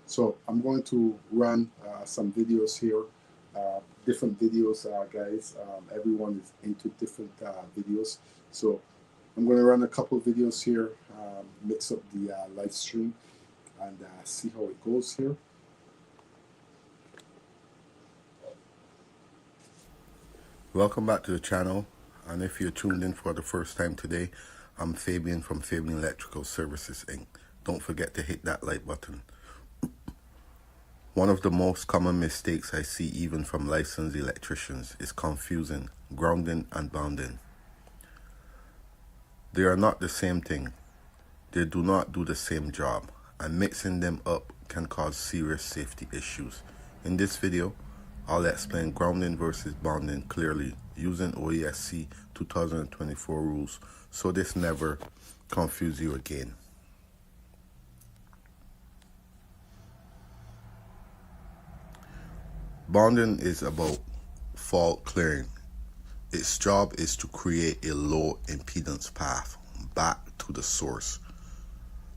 So I'm going to run some videos here, different videos, guys. Everyone is into different videos. So I'm going to run a couple videos here, mix up the live stream, and see how it goes here. Welcome back to the channel, and if you're tuned in for the first time today, I'm Fabian from Fabian Electrical Services Inc. Don't forget to hit that like button. One of the most common mistakes I see even from licensed electricians is confusing grounding and bounding. They are not the same thing. They do not do the same job, and mixing them up can cause serious safety issues. In this video, I'll explain grounding versus bonding clearly using OESC 2024 rules so this never confuse you again. Bonding is about fault clearing. Its job is to create a low impedance path back to the source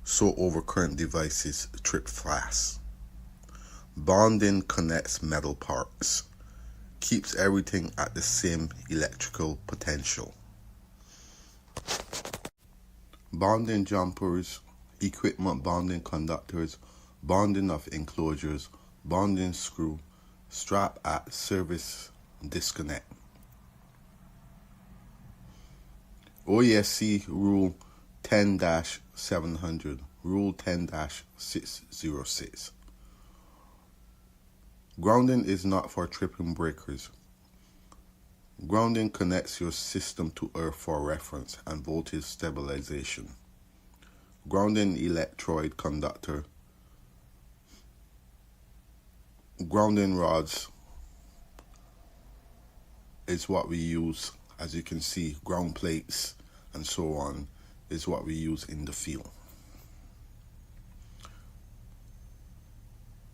so overcurrent devices trip fast. Bonding connects metal parts, keeps everything at the same electrical potential. Bonding jumpers, equipment bonding conductors, bonding of enclosures, bonding screw, strap at service disconnect. OESC Rule 10-700, Rule 10-606. Grounding is not for tripping breakers. Grounding connects your system to earth for reference and voltage stabilization. Grounding electrode conductor. Grounding rods is what we use. As you can see, ground plates and so on is what we use in the field.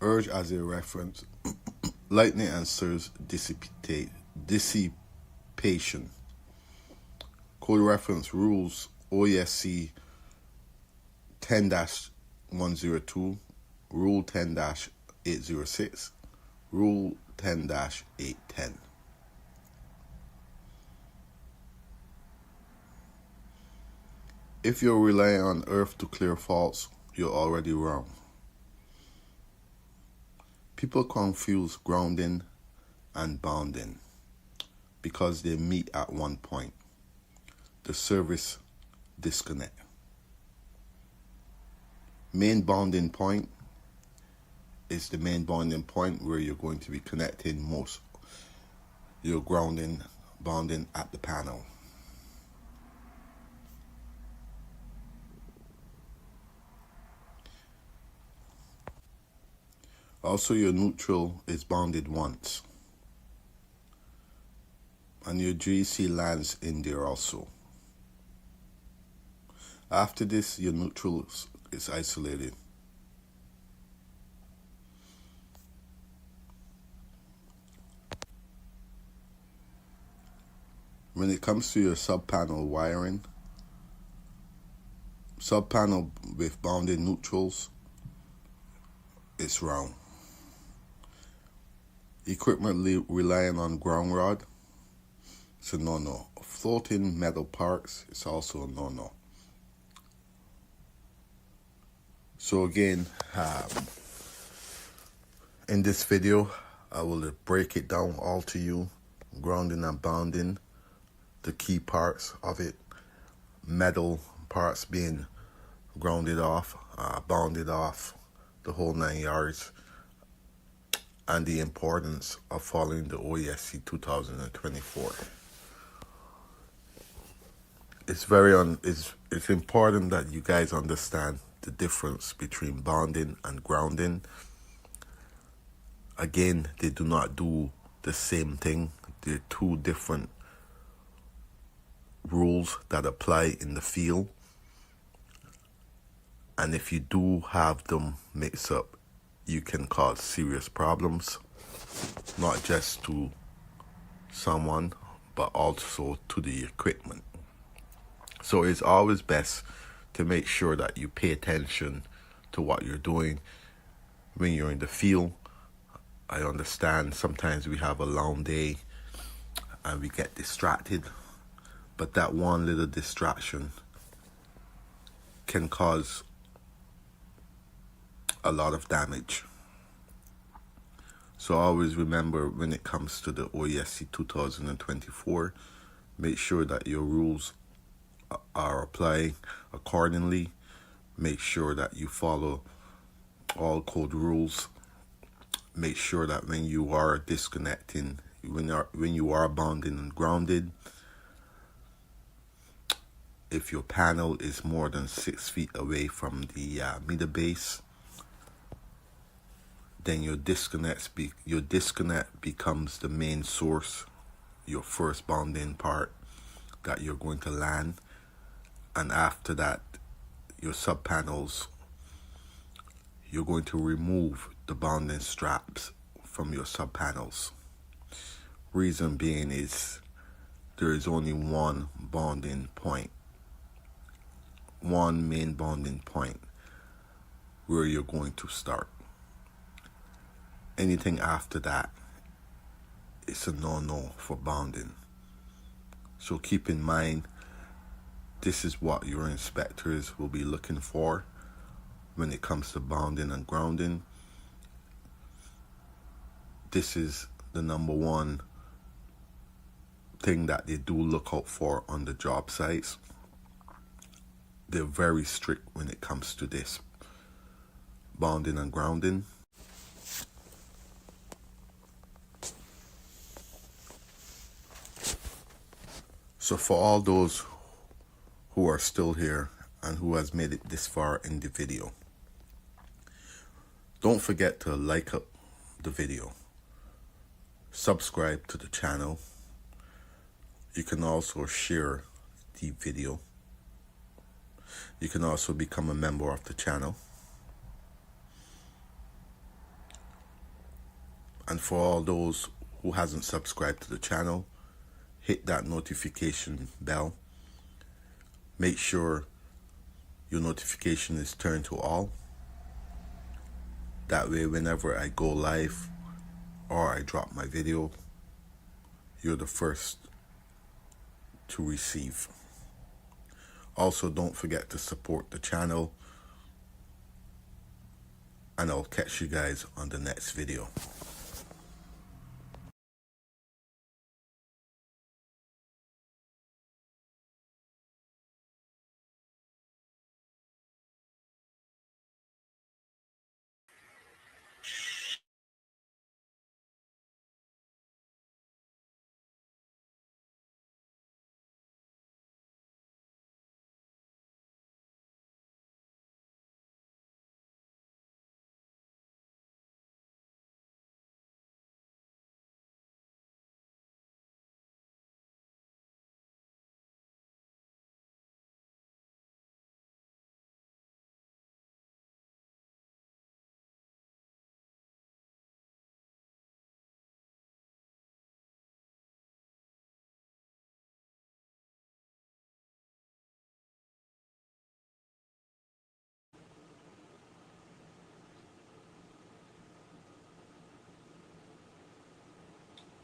Urge as a reference, lightning and surge dissipation. Code reference rules OESC 10-102, Rule 10-806, Rule 10-810. If you're relying on earth to clear faults, you're already wrong. People confuse grounding and bonding because they meet at one point, the service disconnect. Main bonding point is the main bonding point where you're going to be connecting most your grounding, bonding at the panel. Also, your neutral is bonded once, and your GC lands in there also. After this, your neutral is isolated. When it comes to your sub-panel wiring, sub-panel with bonded neutrals, it's round. Equipment relying on ground rod, it's a no-no. Floating metal parts, it's also a no-no. So again, in this video, I will break it down all to you, grounding and bonding, the key parts of it, metal parts being grounded off, bonded off, the whole 9 yards, and the importance of following the OESC 2024. It's it's important that you guys understand the difference between bonding and grounding. Again, they do not do the same thing. They're two different rules that apply in the field. And if you do have them mixed up, you can cause serious problems, not just to someone, but also to the equipment. So it's always best to make sure that you pay attention to what you're doing when you're in the field. I understand sometimes we have a long day and we get distracted, but that one little distraction can cause a lot of damage. So always remember, when it comes to the OESC 2024, make sure that your rules are applied accordingly. Make sure that you follow all code rules. Make sure that when you are disconnecting, when you are bonding and grounded, if your panel is more than 6 feet away from the meter base, then your disconnect becomes the main source, your first bonding part that you're going to land. And after that, your sub panels, you're going to remove the bonding straps from your sub panels. Reason being is there is only one bonding point, one main bonding point where you're going to start. Anything after that, it's a no-no for bonding. So keep in mind, this is what your inspectors will be looking for when it comes to bonding and grounding. This is the number one thing that they do look out for on the job sites. They're very strict when it comes to this bonding and grounding. So for all those who are still here and who has made it this far in the video, don't forget to like up the video, subscribe to the channel. You can also share the video. You can also become a member of the channel. And for all those who hasn't subscribed to the channel, hit that notification bell. Make sure your notification is turned to all. That way, whenever I go live or I drop my video, you're the first to receive. Also, don't forget to support the channel, and I'll catch you guys on the next video.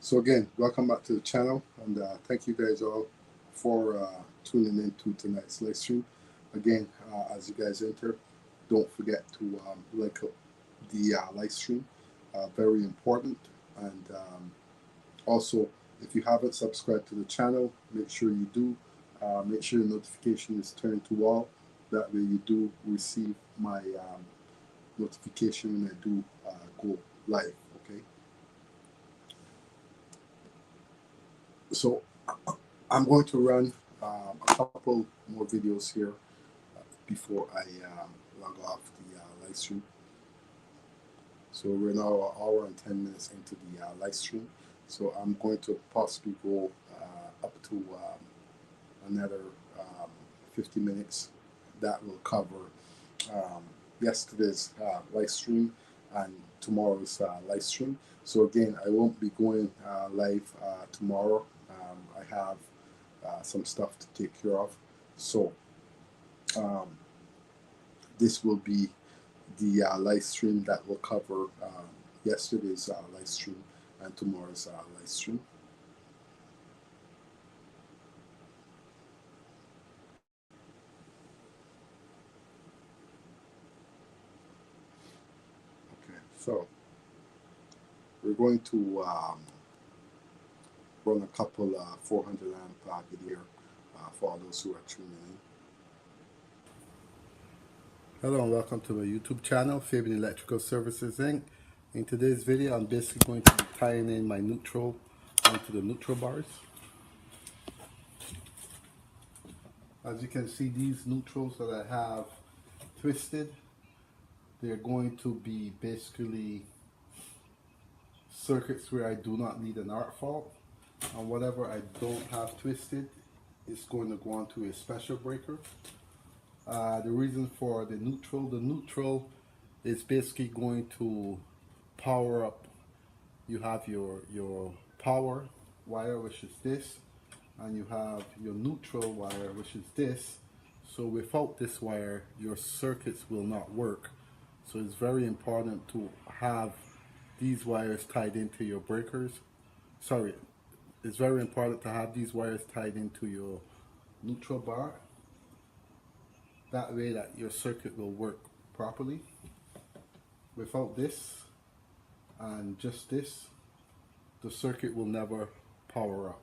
So again, welcome back to the channel, and thank you guys all for tuning in to tonight's live stream. Again, as you guys enter, don't forget to like up the live stream. Very important. And also, if you haven't subscribed to the channel, make sure you do. Make sure your notification is turned to all. That way you do receive my notification when I do go live, okay? So I'm going to run a couple more videos here before I log off the live stream. So we're now an hour and 10 minutes into the live stream. So I'm going to possibly go up to another 50 minutes. That will cover yesterday's live stream and tomorrow's live stream. So again, I won't be going live tomorrow. I have some stuff to take care of. So this will be the live stream that will cover yesterday's live stream and tomorrow's live stream. Okay, so we're going to run a couple 400 amp video for all those who are tuning in. Hello and welcome to my YouTube channel, Fabian Electrical Services Inc. In today's video, I'm basically going to be tying in my neutral onto the neutral bars. As you can see, these neutrals that I have twisted, they're going to be basically circuits where I do not need an arc fault, and whatever I don't have twisted is going to go onto a special breaker. The reason for the neutral is basically going to power up. You have your power wire, which is this, and you have your neutral wire, which is this. So without this wire, your circuits will not work. So it's very important to have these wires tied into your breakers. Sorry, it's very important to have these wires tied into your neutral bar. That way that your circuit will work properly. Without this and just this, the circuit will never power up.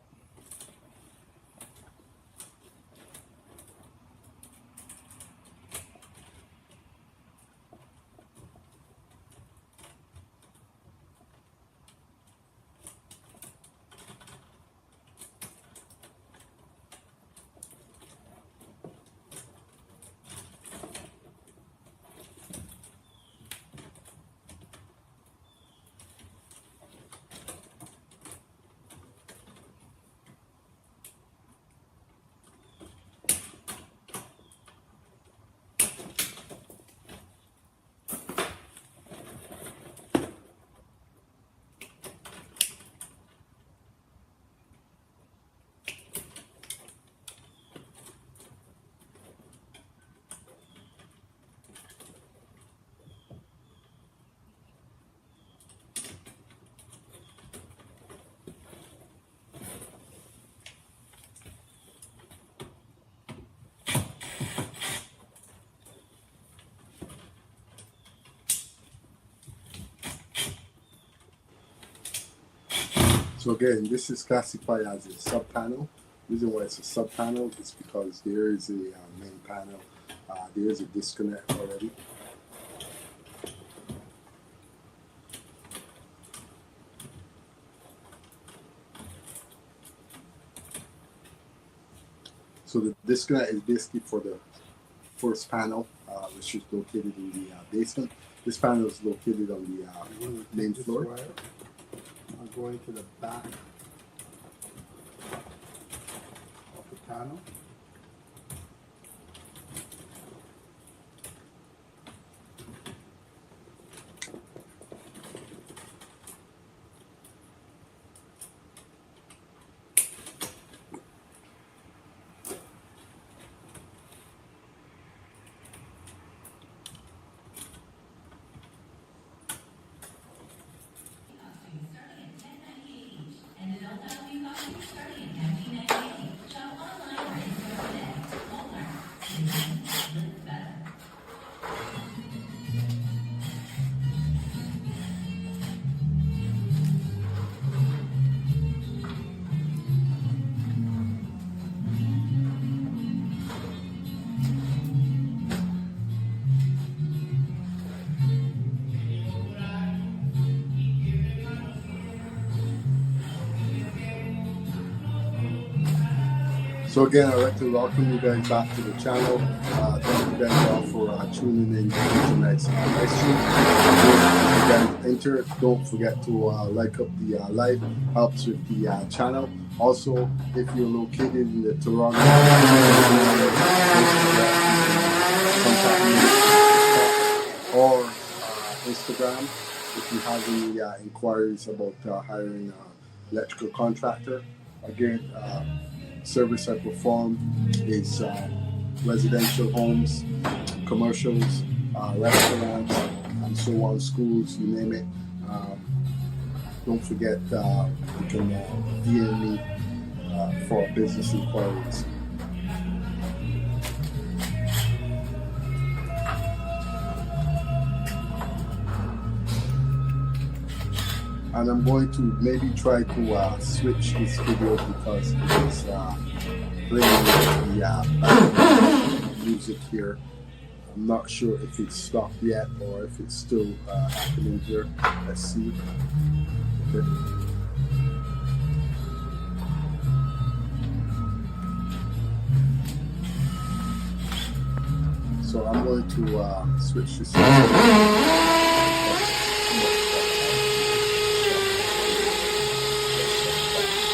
So again, this is classified as a sub panel. The reason why it's a sub panel is because there is a main panel. There is a disconnect already. So the disconnect is basically for the first panel, which is located in the basement. This panel is located on the main floor. I'm going to the back of the panel. So again, I'd like to welcome you guys back to the channel. Thank you guys all for tuning in to tonight's live stream. If you guys enter, don't forget to like up the live, helps with the channel. Also, if you're located in the Toronto area, contact me or Instagram if you have any inquiries about hiring an electrical contractor. Again, service I perform is residential homes, commercials, restaurants, and so on, schools, you name it. Don't forget, you can DM me for business inquiries. And I'm going to maybe try to switch this video because it's playing the background music here. I'm not sure if it's stopped yet or if it's still happening here. Let's see. Okay. So I'm going to switch this.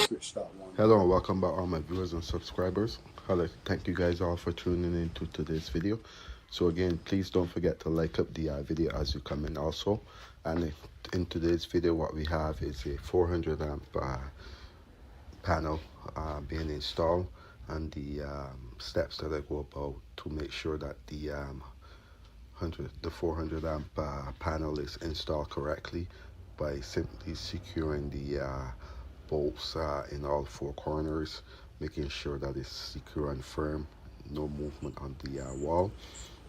Switch that one. Hello and welcome back all my viewers and subscribers. Hello, thank you guys all for tuning in to today's video. So again, please don't forget to like up the video as you come in also. And in today's video what we have is a 400 amp panel being installed, and the steps that I go about to make sure that the 400 amp panel is installed correctly by simply securing the bolts in all four corners, making sure that it's secure and firm, no movement on the wall.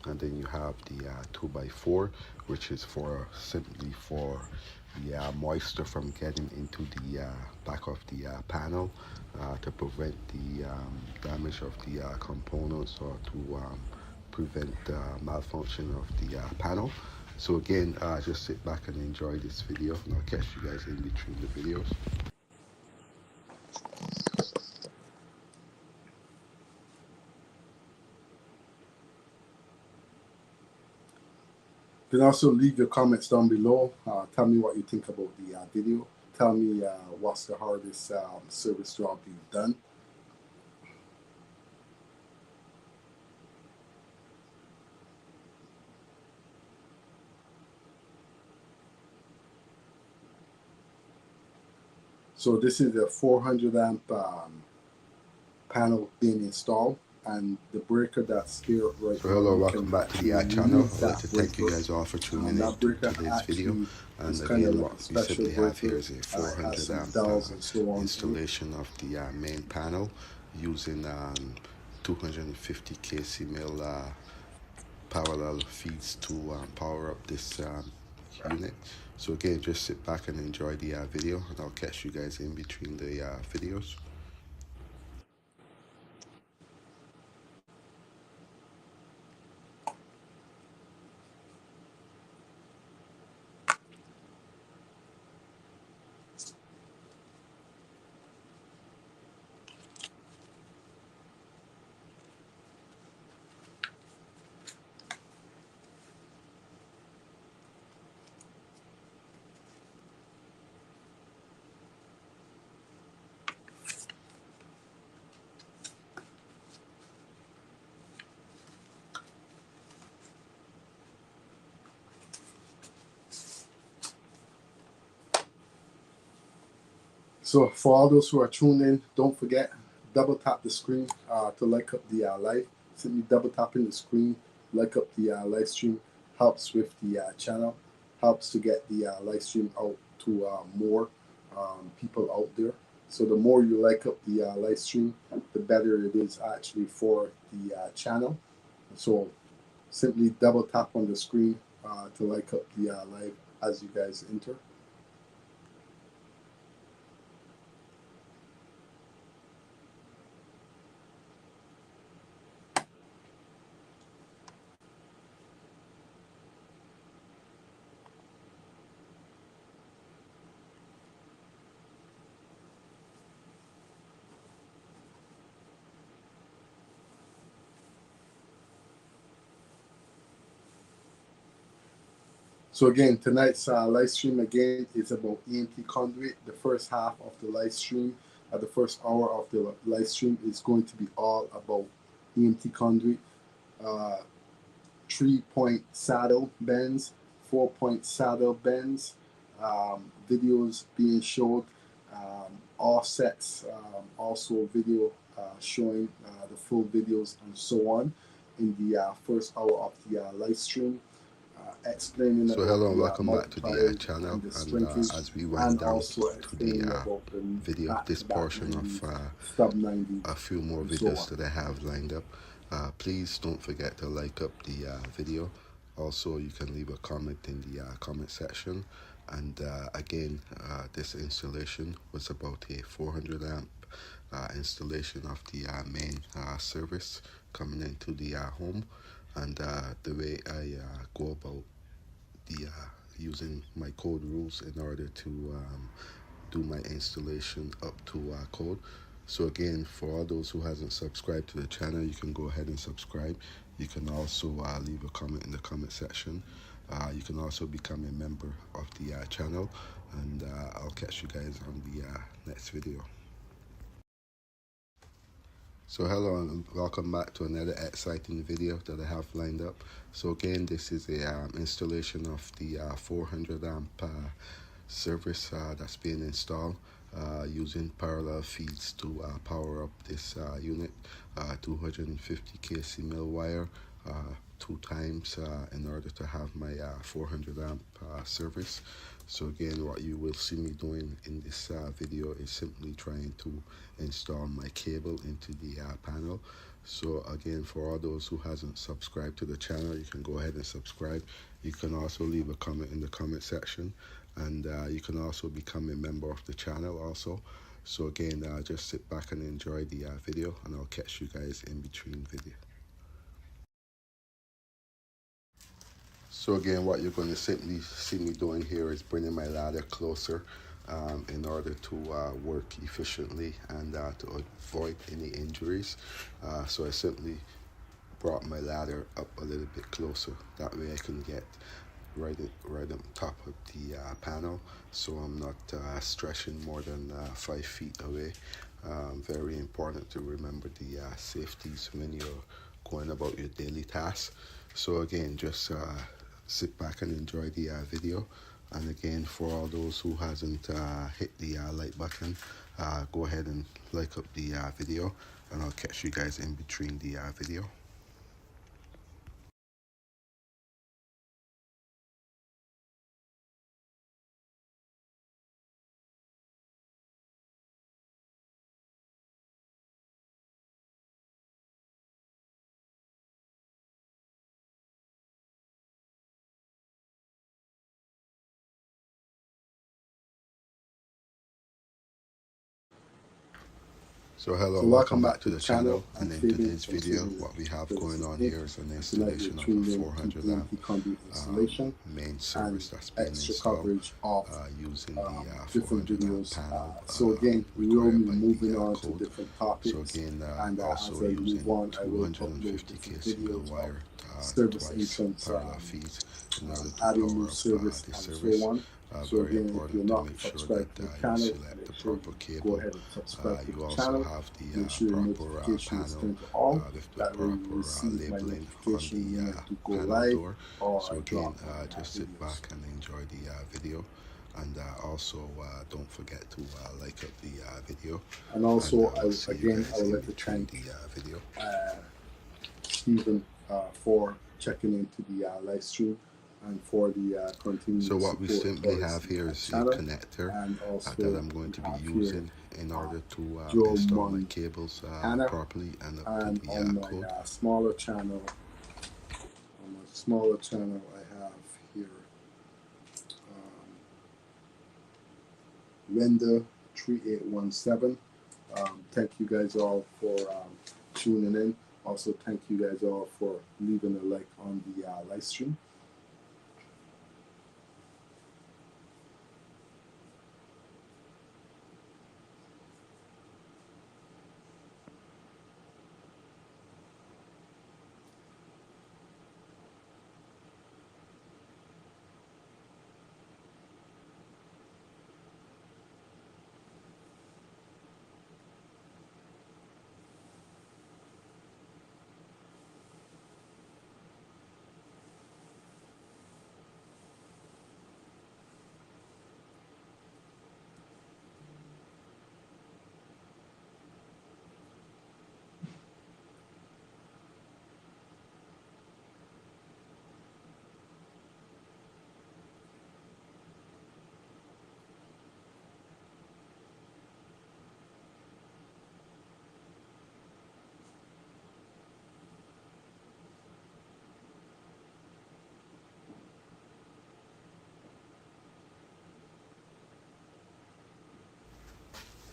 And then you have the 2x4, which is simply for the moisture from getting into the back of the panel, to prevent the damage of the components, or to prevent malfunction of the panel. So again, just sit back and enjoy this video, and I'll catch you guys in between the videos. You can also leave your comments down below. Tell me what you think about the video. Tell me what's the hardest service job you've done. So this is a 400 amp panel being installed, and the breaker that's here right So hello, welcome back to the channel. I'd like to thank you guys all for tuning in to today's video. And again, what we simply have here is a 400 amp installation of the main panel using 250 kc mil parallel feeds to power up this unit. So again, just sit back and enjoy the video, and I'll catch you guys in between the videos. So for all those who are tuned in, don't forget, double tap the screen to like up the live. Simply double tapping the screen, like up the live stream, helps with the channel, helps to get the live stream out to more people out there. So the more you like up the live stream, the better it is actually for the channel. So simply double tap on the screen to like up the live as you guys enter. So again, tonight's live stream again is about EMT Conduit. The first half of the live stream, the first hour of the live stream is going to be all about EMT Conduit. 3-point saddle bends, 4-point saddle bends, videos being showed, offsets, also video showing the full videos and so on in the first hour of the live stream. Explaining so hello and welcome back to the channel, and as we wind down to the video, this portion of a few more videos that I have lined up, please don't forget to like up the video. Also, you can leave a comment in the comment section. And again, this installation was about a 400 amp installation of the main service coming into the home. And the way I go about the using my code rules in order to do my installation up to code. So again, for all those who hasn't subscribed to the channel, you can go ahead and subscribe. You can also leave a comment in the comment section. You can also become a member of the channel, and I'll catch you guys on the next video. So hello and welcome back to another exciting video that I have lined up. So again, this is a installation of the 400 amp service that's being installed using parallel feeds to power up this unit. 250 kc mil wire 2 times in order to have my 400 amp service. So again, what you will see me doing in this video is simply trying to install my cable into the panel. So again, for all those who hasn't subscribed to the channel, you can go ahead and subscribe. You can also leave a comment in the comment section, and you can also become a member of the channel also. So again, just sit back and enjoy the video, and I'll catch you guys in between video. So again, what you're going to simply see me doing here is bringing my ladder closer in order to work efficiently and to avoid any injuries. So I simply brought my ladder up a little bit closer. That way I can get right on top of the panel, so I'm not stretching more than 5 feet away. Very important to remember the safeties when you're going about your daily tasks. So again, just sit back and enjoy the video. And again, for all those who hasn't hit the like button, go ahead and like up the video, and I'll catch you guys in between the video. So hello, So welcome back to the channel, and in Fabian today's video what we have going on here is an It's like installation of between a the 400 EMT amp Conduit installation main service that's being extra installed coverage of using the different 400 amp videos. panel So again, we will be required by moving the on to code. different topics. So again, And also as I using move on, I will upload 250 different kc mil videos wire of service twice entrance, parallel feeds in order to adding power new up service this and service. so on. So Very again, if you're important to not make sure subscribed that to the you channel, select the make sure proper you cable. go ahead and subscribe to You the also channel. have the Make sure your proper notification is panel turned to all. with the That way you proper receive my labeling notification on when the to go panel live door. or So I again, drop just sit videos. back and enjoy the video, and also don't forget to like up the video. And also, and, we'll see you again, guys I would in like to between thank the video. Stephen for checking into the live stream and for the continued So what we support simply towards have here the is a channel. connector And also that I'm going we to be have using here, in order to Joe install my Mon cables Hannah, properly and up and to on the my code. smaller channel, I have here Linda 3817. Thank you guys all for tuning in. Also, thank you guys all for leaving a like on the live stream.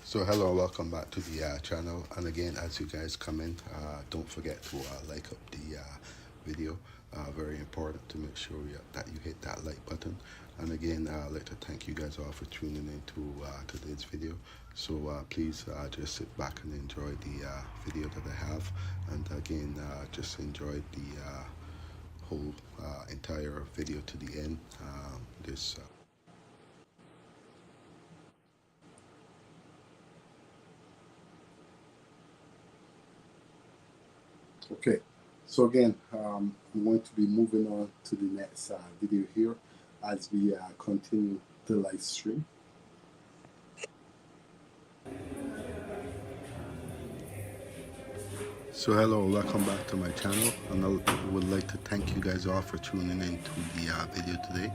So hello, welcome back to the channel, and again, as you guys come in, don't forget to like up the video. Very important to make sure that you hit that like button. And again, I'd like to thank you guys all for tuning in to today's video. So please just sit back and enjoy the video that I have. And again, just enjoy the whole entire video to the end. Okay, so again, I'm going to be moving on to the next video here as we continue the live stream. So hello, welcome back to my channel, and I would like to thank you guys all for tuning in to the video today.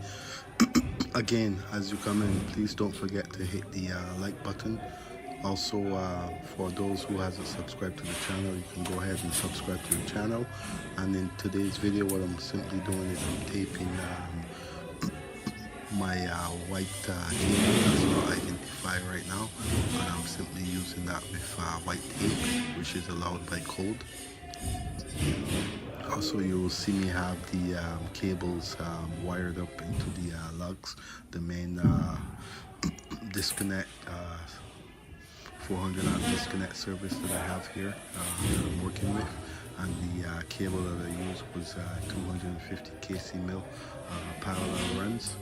Again, as you come in, please don't forget to hit the like button. Also, for those who hasn't subscribed to the channel, you can go ahead and subscribe to the channel. And in today's video, what I'm simply doing is I'm taping my white cable that's not identified right now, and I'm simply using that with white tape, which is allowed by code. Also, you will see me have the cables wired up into the lugs, the main disconnect 400 amp disconnect service that I have here that I'm working with, and the cable that I used was 250 kc mil parallel runs.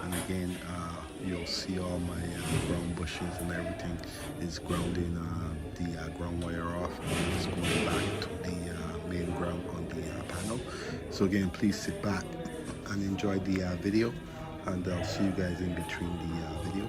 And again, you'll see all my ground bushes and everything is grounding the ground wire off, and it's going back to the main ground on the panel. So again, please sit back and enjoy the video, and I'll see you guys in between the video.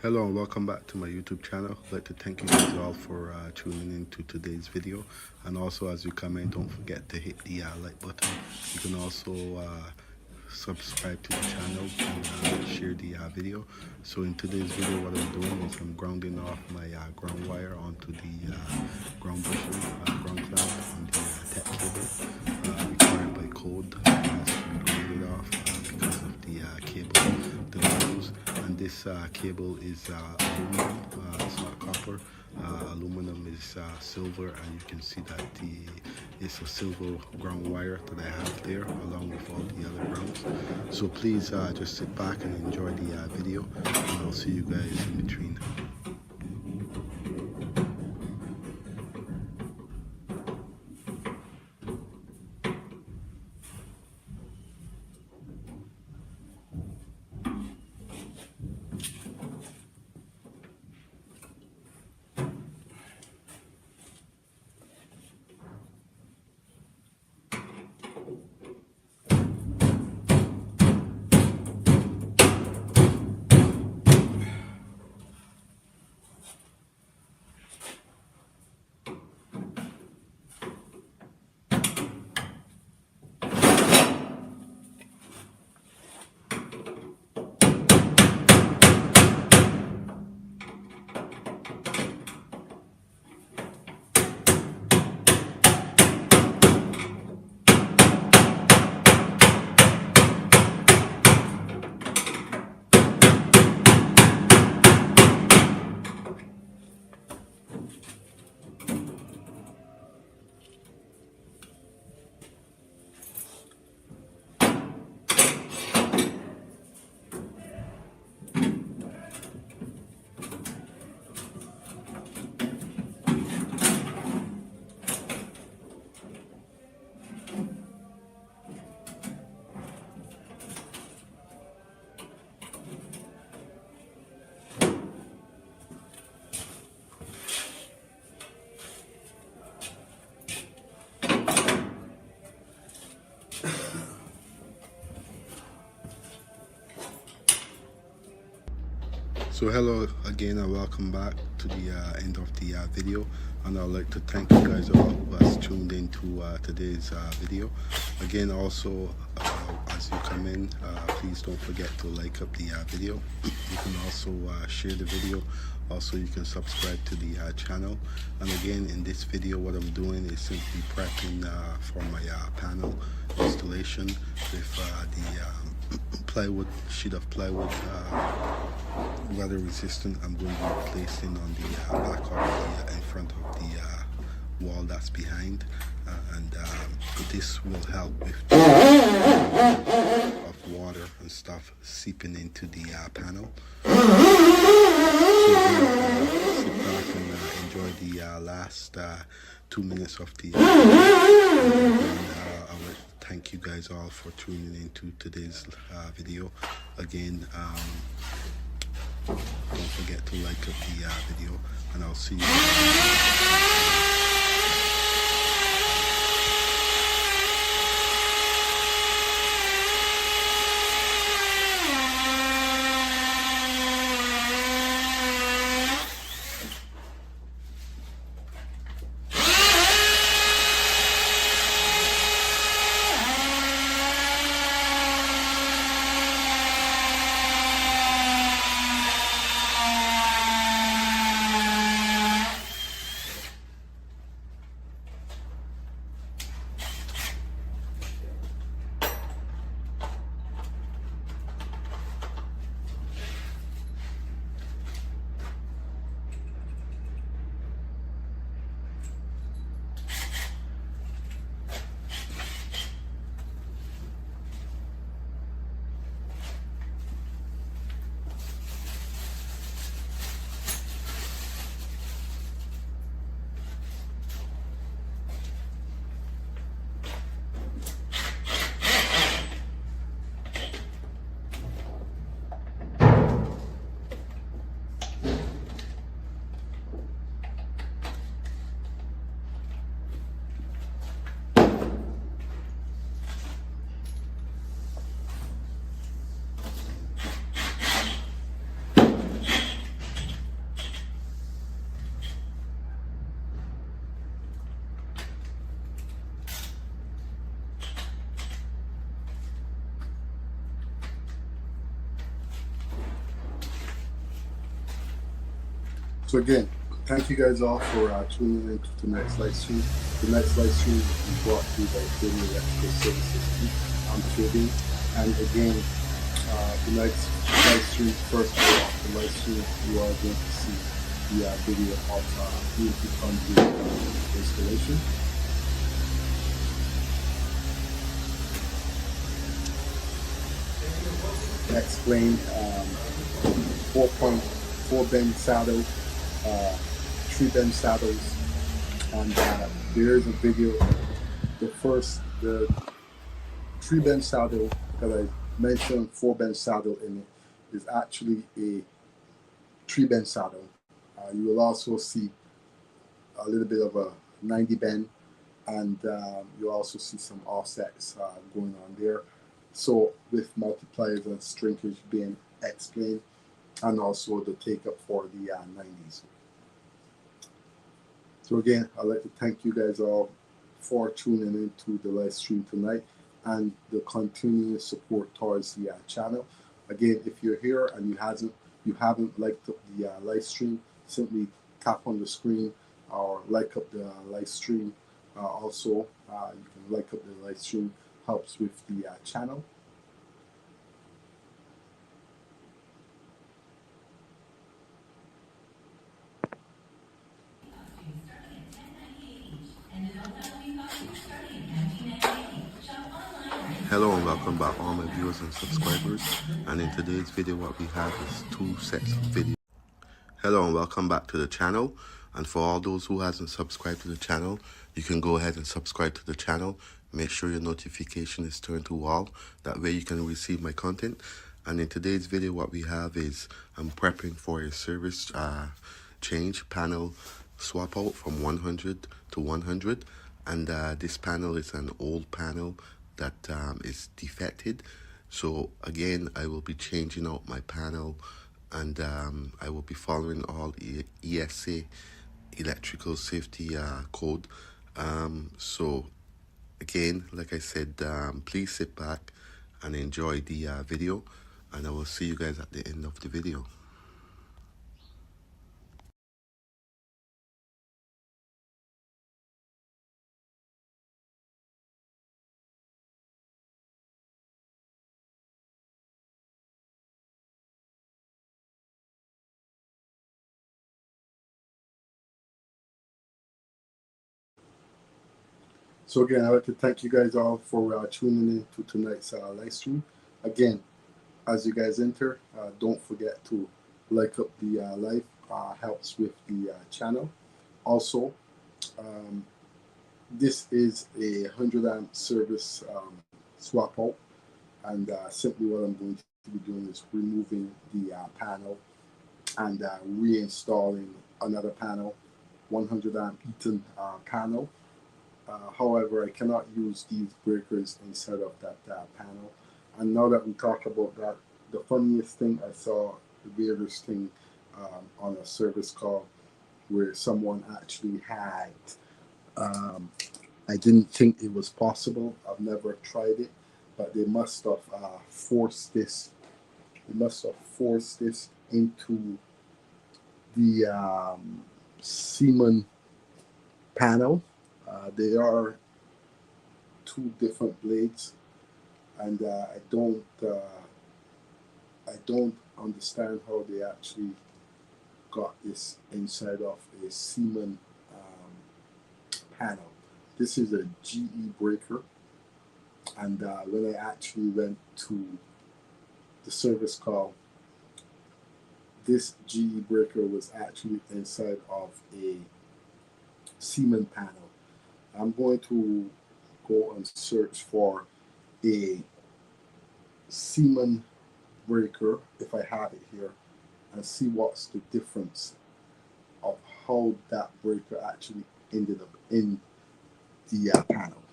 Hello and welcome back to my YouTube channel. I'd like to thank you guys all for tuning in to today's video, and also as you come in, don't forget to hit the like button. You can also subscribe to the channel and share the video. So in today's video, what I'm doing is I'm grounding off my ground wire onto the ground bushing, ground clamp on the tech cable required by code. It has to be grounded off because of the cable that I use. And this cable is aluminum, it's not copper. Aluminum is silver, and you can see that it's a silver ground wire that I have there along with all the other grounds. So please just sit back and enjoy the video, and I'll see you guys in between. So hello again and welcome back to the end of the video, and I'd like to thank you guys all who has tuned into today's video. Again, also as you come in, please don't forget to like up the video. You can also share the video. Also, you can subscribe to the channel. And again, in this video, what I'm doing is simply prepping for my panel installation with the plywood, sheet of plywood, weather resistant. I'm going to be placing on the back of the in front of the wall that's behind, and this will help with of water and stuff seeping into the panel. So sit back and enjoy the last 2 minutes of the video. And I would thank you guys all for tuning into today's video. Again, don't forget to like up the video, and I'll see you. So again, thank you guys all for tuning in to tonight's live stream. Tonight's live stream is brought to you by Fabian Electrical Services. I'm Fabian, and again, tonight's live stream, first of the live stream, you are going to see the video of EMT Conduit installation. Explained 4.4 bend saddle, 3 bend saddles, and there is a video. The 3 bend saddle that I mentioned, 4 bend saddle in it, is actually a 3 bend saddle. You will also see a little bit of a 90 bend, and you also see some offsets going on there. So with multipliers and shrinkage being explained, and also the take up for the 90s. So again, I'd like to thank you guys all for tuning into the live stream tonight and the continuous support towards the channel. Again, if you're here and you haven't liked up the live stream, simply tap on the screen or like up the live stream. Also, you can like up the live stream, helps with the channel. Hello and welcome back all my viewers and subscribers, and in today's video what we have is 2 sets of videos. Hello and welcome back to the channel, and for all those who hasn't subscribed to the channel, you can go ahead and subscribe to the channel. Make sure your notification is turned to all, that way you can receive my content. And in today's video what we have is I'm prepping for a service change panel swap out from 100 to 100, and this panel is an old panel that is defected. So again, I will be changing out my panel and I will be following all ESA, electrical safety code. So again, like I said, please sit back and enjoy the video, and I will see you guys at the end of the video. So again, I'd like to thank you guys all for tuning in to tonight's live stream. Again, as you guys enter, don't forget to like up the live, helps with the channel. Also, this is a 100 amp service swap out, and simply what I'm going to be doing is removing the panel and reinstalling another panel, 100 amp Eaton panel. However, I cannot use these breakers inside of that panel. And now that we talk about that, the funniest thing I saw, the weirdest thing on a service call where someone actually had, I didn't think it was possible. I've never tried it, but they must have forced this. They must have forced this into the Siemens panel. They are two different blades, and I don't understand how they actually got this inside of a Siemens panel. This is a GE breaker, and when I actually went to the service call, this GE breaker was actually inside of a Siemens panel. I'm going to go and search for a Siemens breaker, if I have it here, and see what's the difference of how that breaker actually ended up in the panel.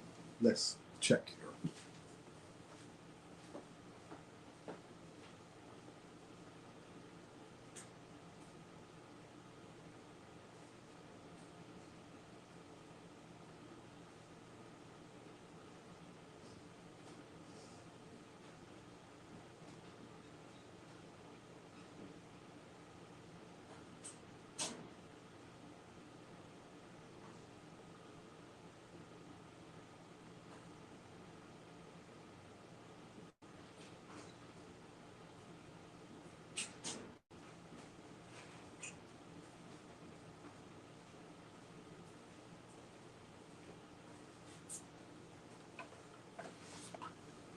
Let's check here.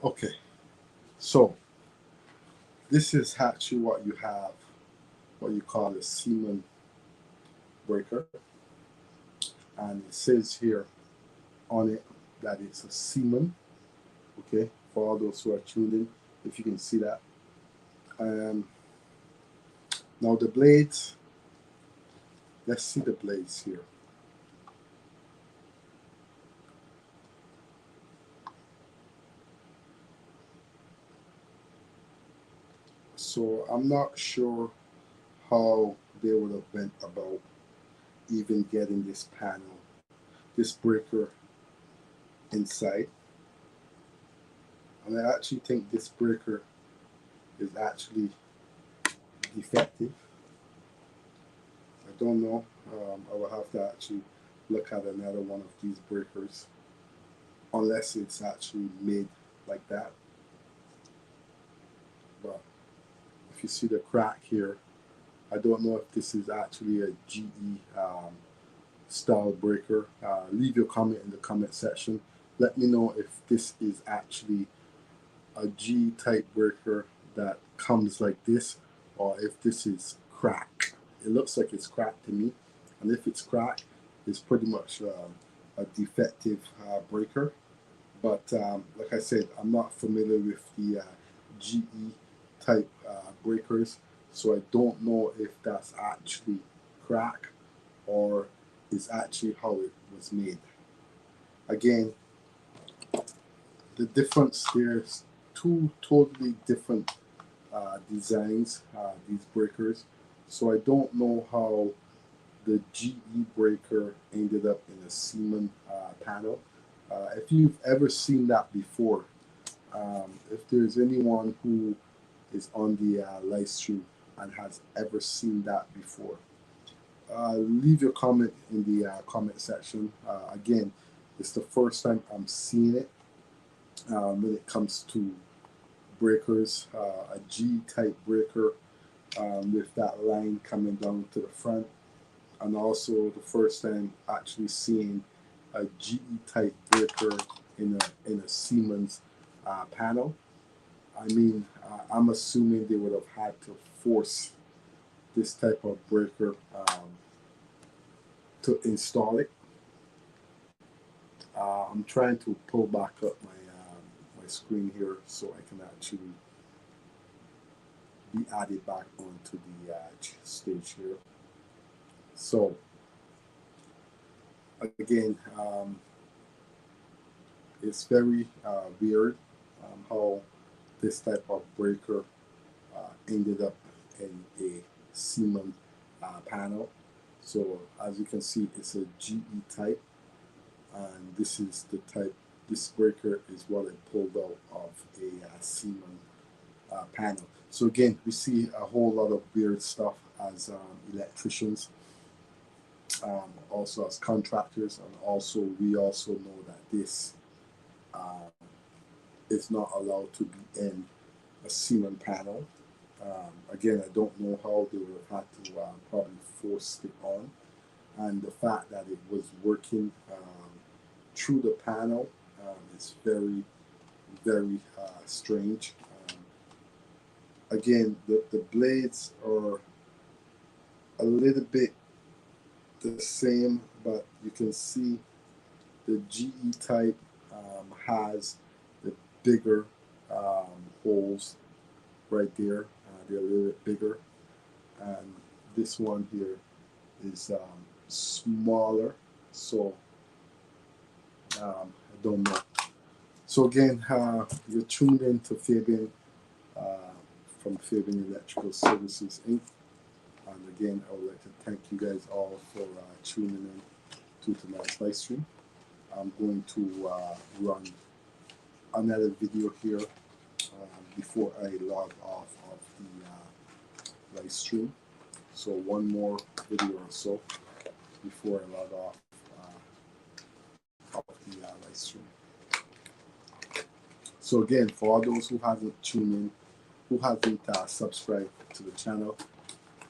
Okay, so this is actually what you have, what you call a Siemens breaker, and it says here on it that it's a Siemens. Okay, for all those who are tuned in, if you can see that. Now the blades, let's see the blades here. So I'm not sure how they would have went about even getting this panel, this breaker inside. And I actually think this breaker is actually defective. I don't know. I will have to actually look at another one of these breakers, unless it's actually made like that. But if you see the crack here, I don't know if this is actually a GE style breaker. Leave your comment in the comment section. Let me know if this is actually a G type breaker that comes like this, or if this is cracked. It looks like it's cracked to me, and if it's cracked, it's pretty much a defective breaker. But like I said, I'm not familiar with the GE type breakers, so I don't know if that's actually cracked or is actually how it was made. Again, the difference, there's two totally different designs, these breakers. So I don't know how the GE breaker ended up in a Siemens panel. If you've ever seen that before, if there's anyone who is on the live stream and has ever seen that before, leave your comment in the comment section. Again, it's the first time I'm seeing it when it comes to breakers, a G-type breaker with that line coming down to the front, and also the first time actually seeing a GE-type breaker in a Siemens panel. I mean, I'm assuming they would have had to force this type of breaker to install it. I'm trying to pull back up my screen here so I can actually be added back onto the stage here. So again, it's very weird how this type of breaker ended up in a Siemens panel. So as you can see, it's a GE type, and this is the type. This breaker is what I pulled out of a Siemens panel. So again, we see a whole lot of weird stuff as electricians, also as contractors, and also we also know that this is not allowed to be in a Siemens panel. Again, I don't know how they would have had to probably force it on, and the fact that it was working through the panel is very, very strange. Again, the blades are a little bit the same, but you can see the GE type has the bigger holes right there. They're a little bit bigger, and this one here is smaller. So I don't know. So again, you're tuned in to Fabian from Fabian Electrical Services Inc. And again, I would like to thank you guys all for tuning in to tonight's live stream. I'm going to run another video here before I log off of the live stream. So one more video or so before I log off of the live stream. So again, for all those who haven't tuned in, who haven't subscribed to the channel,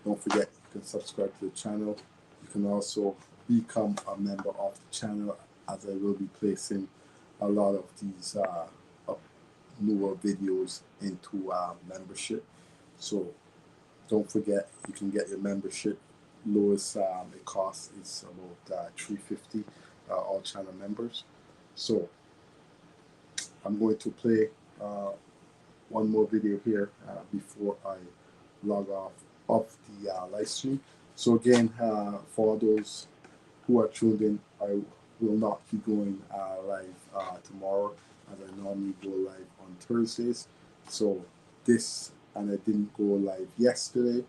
don't forget you can subscribe to the channel. You can also become a member of the channel, as I will be placing a lot of these newer videos into membership. So don't forget, you can get your membership. Lowest it costs is about $350, all channel members. So I'm going to play one more video here before I log off of the live stream. So again, for those who are tuned in, I will not be going live tomorrow, as I normally go live on Thursdays. So this, and I didn't go live yesterday.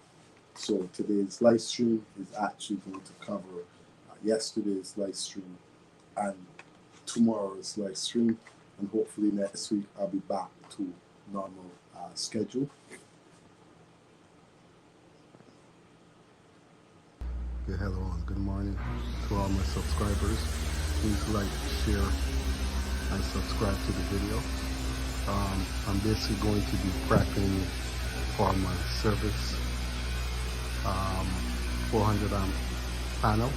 So today's live stream is actually going to cover yesterday's live stream and tomorrow's live stream, and hopefully next week I'll be back to normal schedule. Yeah, hello and good morning to all my subscribers. Please like, share, and subscribe to the video. I'm basically going to be prepping for my service 400 amp panel.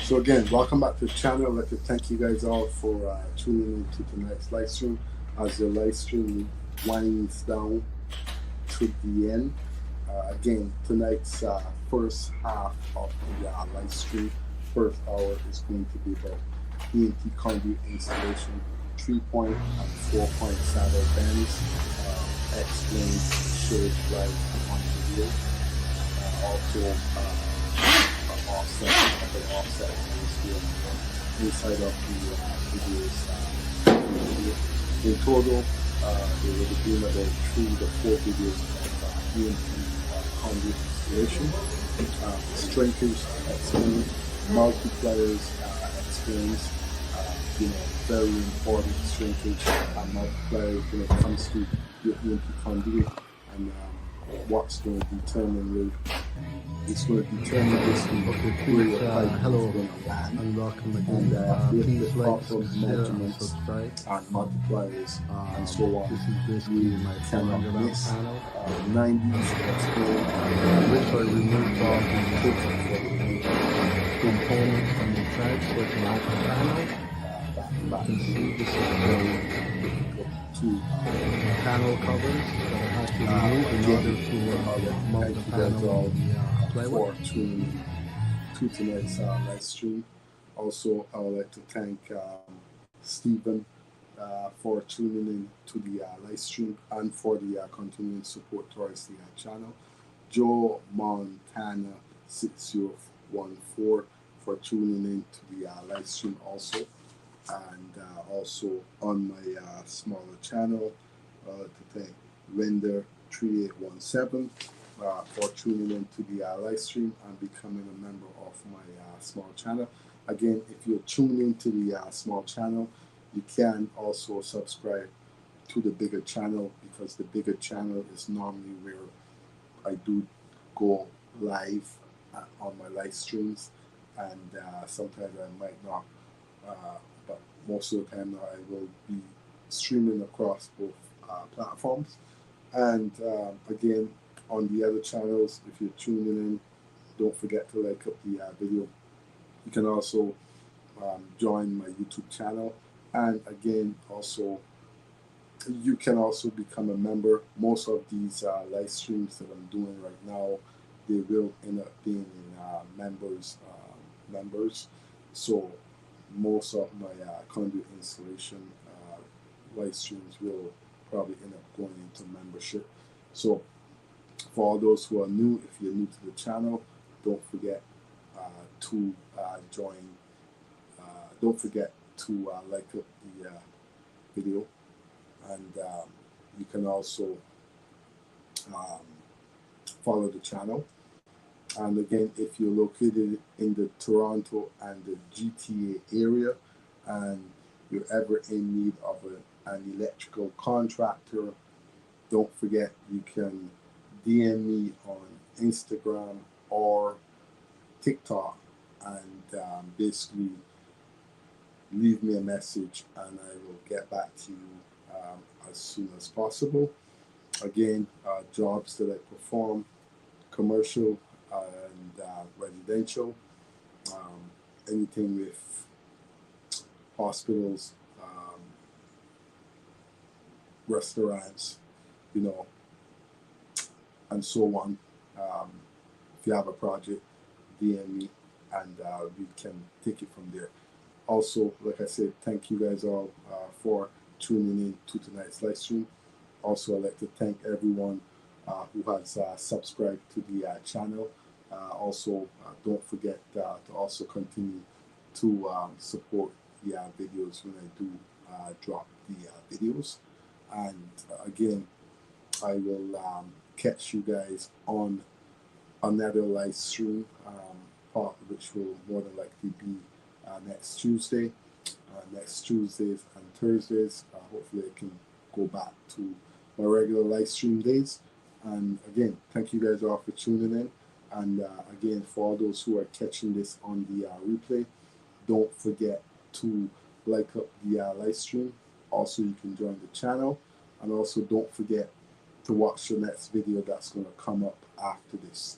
So again, welcome back to the channel. I'd like to thank you guys all for tuning in to tonight's live stream. As the live stream winds down to the end, again, tonight's first half of the live stream, first hour, is going to be about EMT Conduit installation, 3-point and 4-point saddle bends, explained, showed live on video. Also, offset inside of the videos. In total, they will be doing about 3 to 4 videos of EMT Conduit installation, Shrinkage Explained, Multipliers Explained, very important shrinkage and multipliers when it comes to your EMT Conduit, and what's going to determine it's going to determine basically where your pipe hello is going to land, and welcome and again. with Please the like, proper share, and measurements subscribe. and multipliers and so on. This is basically my Cannot 400 amp miss panel, 90s explained, which I removed all the components from inside, so it's an open panel. You can see this is to the panel covers that I had to remove in order to mount the panel on the plywood. for tuning to tonight's live stream. Also, I would like to thank Stephen for tuning in to the live stream and for the continuing support towards the channel. Joe Montana 6014 for tuning in to the live stream also. And also on my smaller channel, to thank Render 3817 for tuning in to the live stream and becoming a member of my small channel. Again, if you're tuning into the small channel, you can also subscribe to the bigger channel, because the bigger channel is normally where I do go live on my live streams, and sometimes I might not, but most of the time now I will be streaming across both platforms. And again, on the other channels, if you're tuning in, don't forget to like up the video. You can also join my YouTube channel, and again, also you can also become a member. Most of these live streams that I'm doing right now, they will end up being members. So most of my conduit installation live streams will probably end up going into membership. So for all those who are new, if you're new to the channel, don't forget to join. Don't forget to like up the video, and you can also follow the channel. And again, if you're located in the Toronto and the GTA area, and you're ever in need of an electrical contractor, don't forget you can DM me on Instagram or TikTok, and basically leave me a message, and I will get back to you as soon as possible. Again, jobs that I perform, commercial and residential, anything with hospitals, restaurants, and so on. If you have a project, DM me, and we can take it from there. Also, like I said, thank you guys all for tuning in to tonight's live stream. Also, I'd like to thank everyone who has subscribed to the channel. Also, don't forget to also continue to support the videos when I do drop the videos. And again, I will catch you guys on another live stream, which will more than likely be next Tuesday. Next Tuesdays and Thursdays, hopefully I can go back to my regular live stream days. And again, thank you guys all for tuning in. And again, for all those who are catching this on the replay, don't forget to like up the live stream. Also, you can join the channel, and also don't forget to watch the next video that's going to come up after this.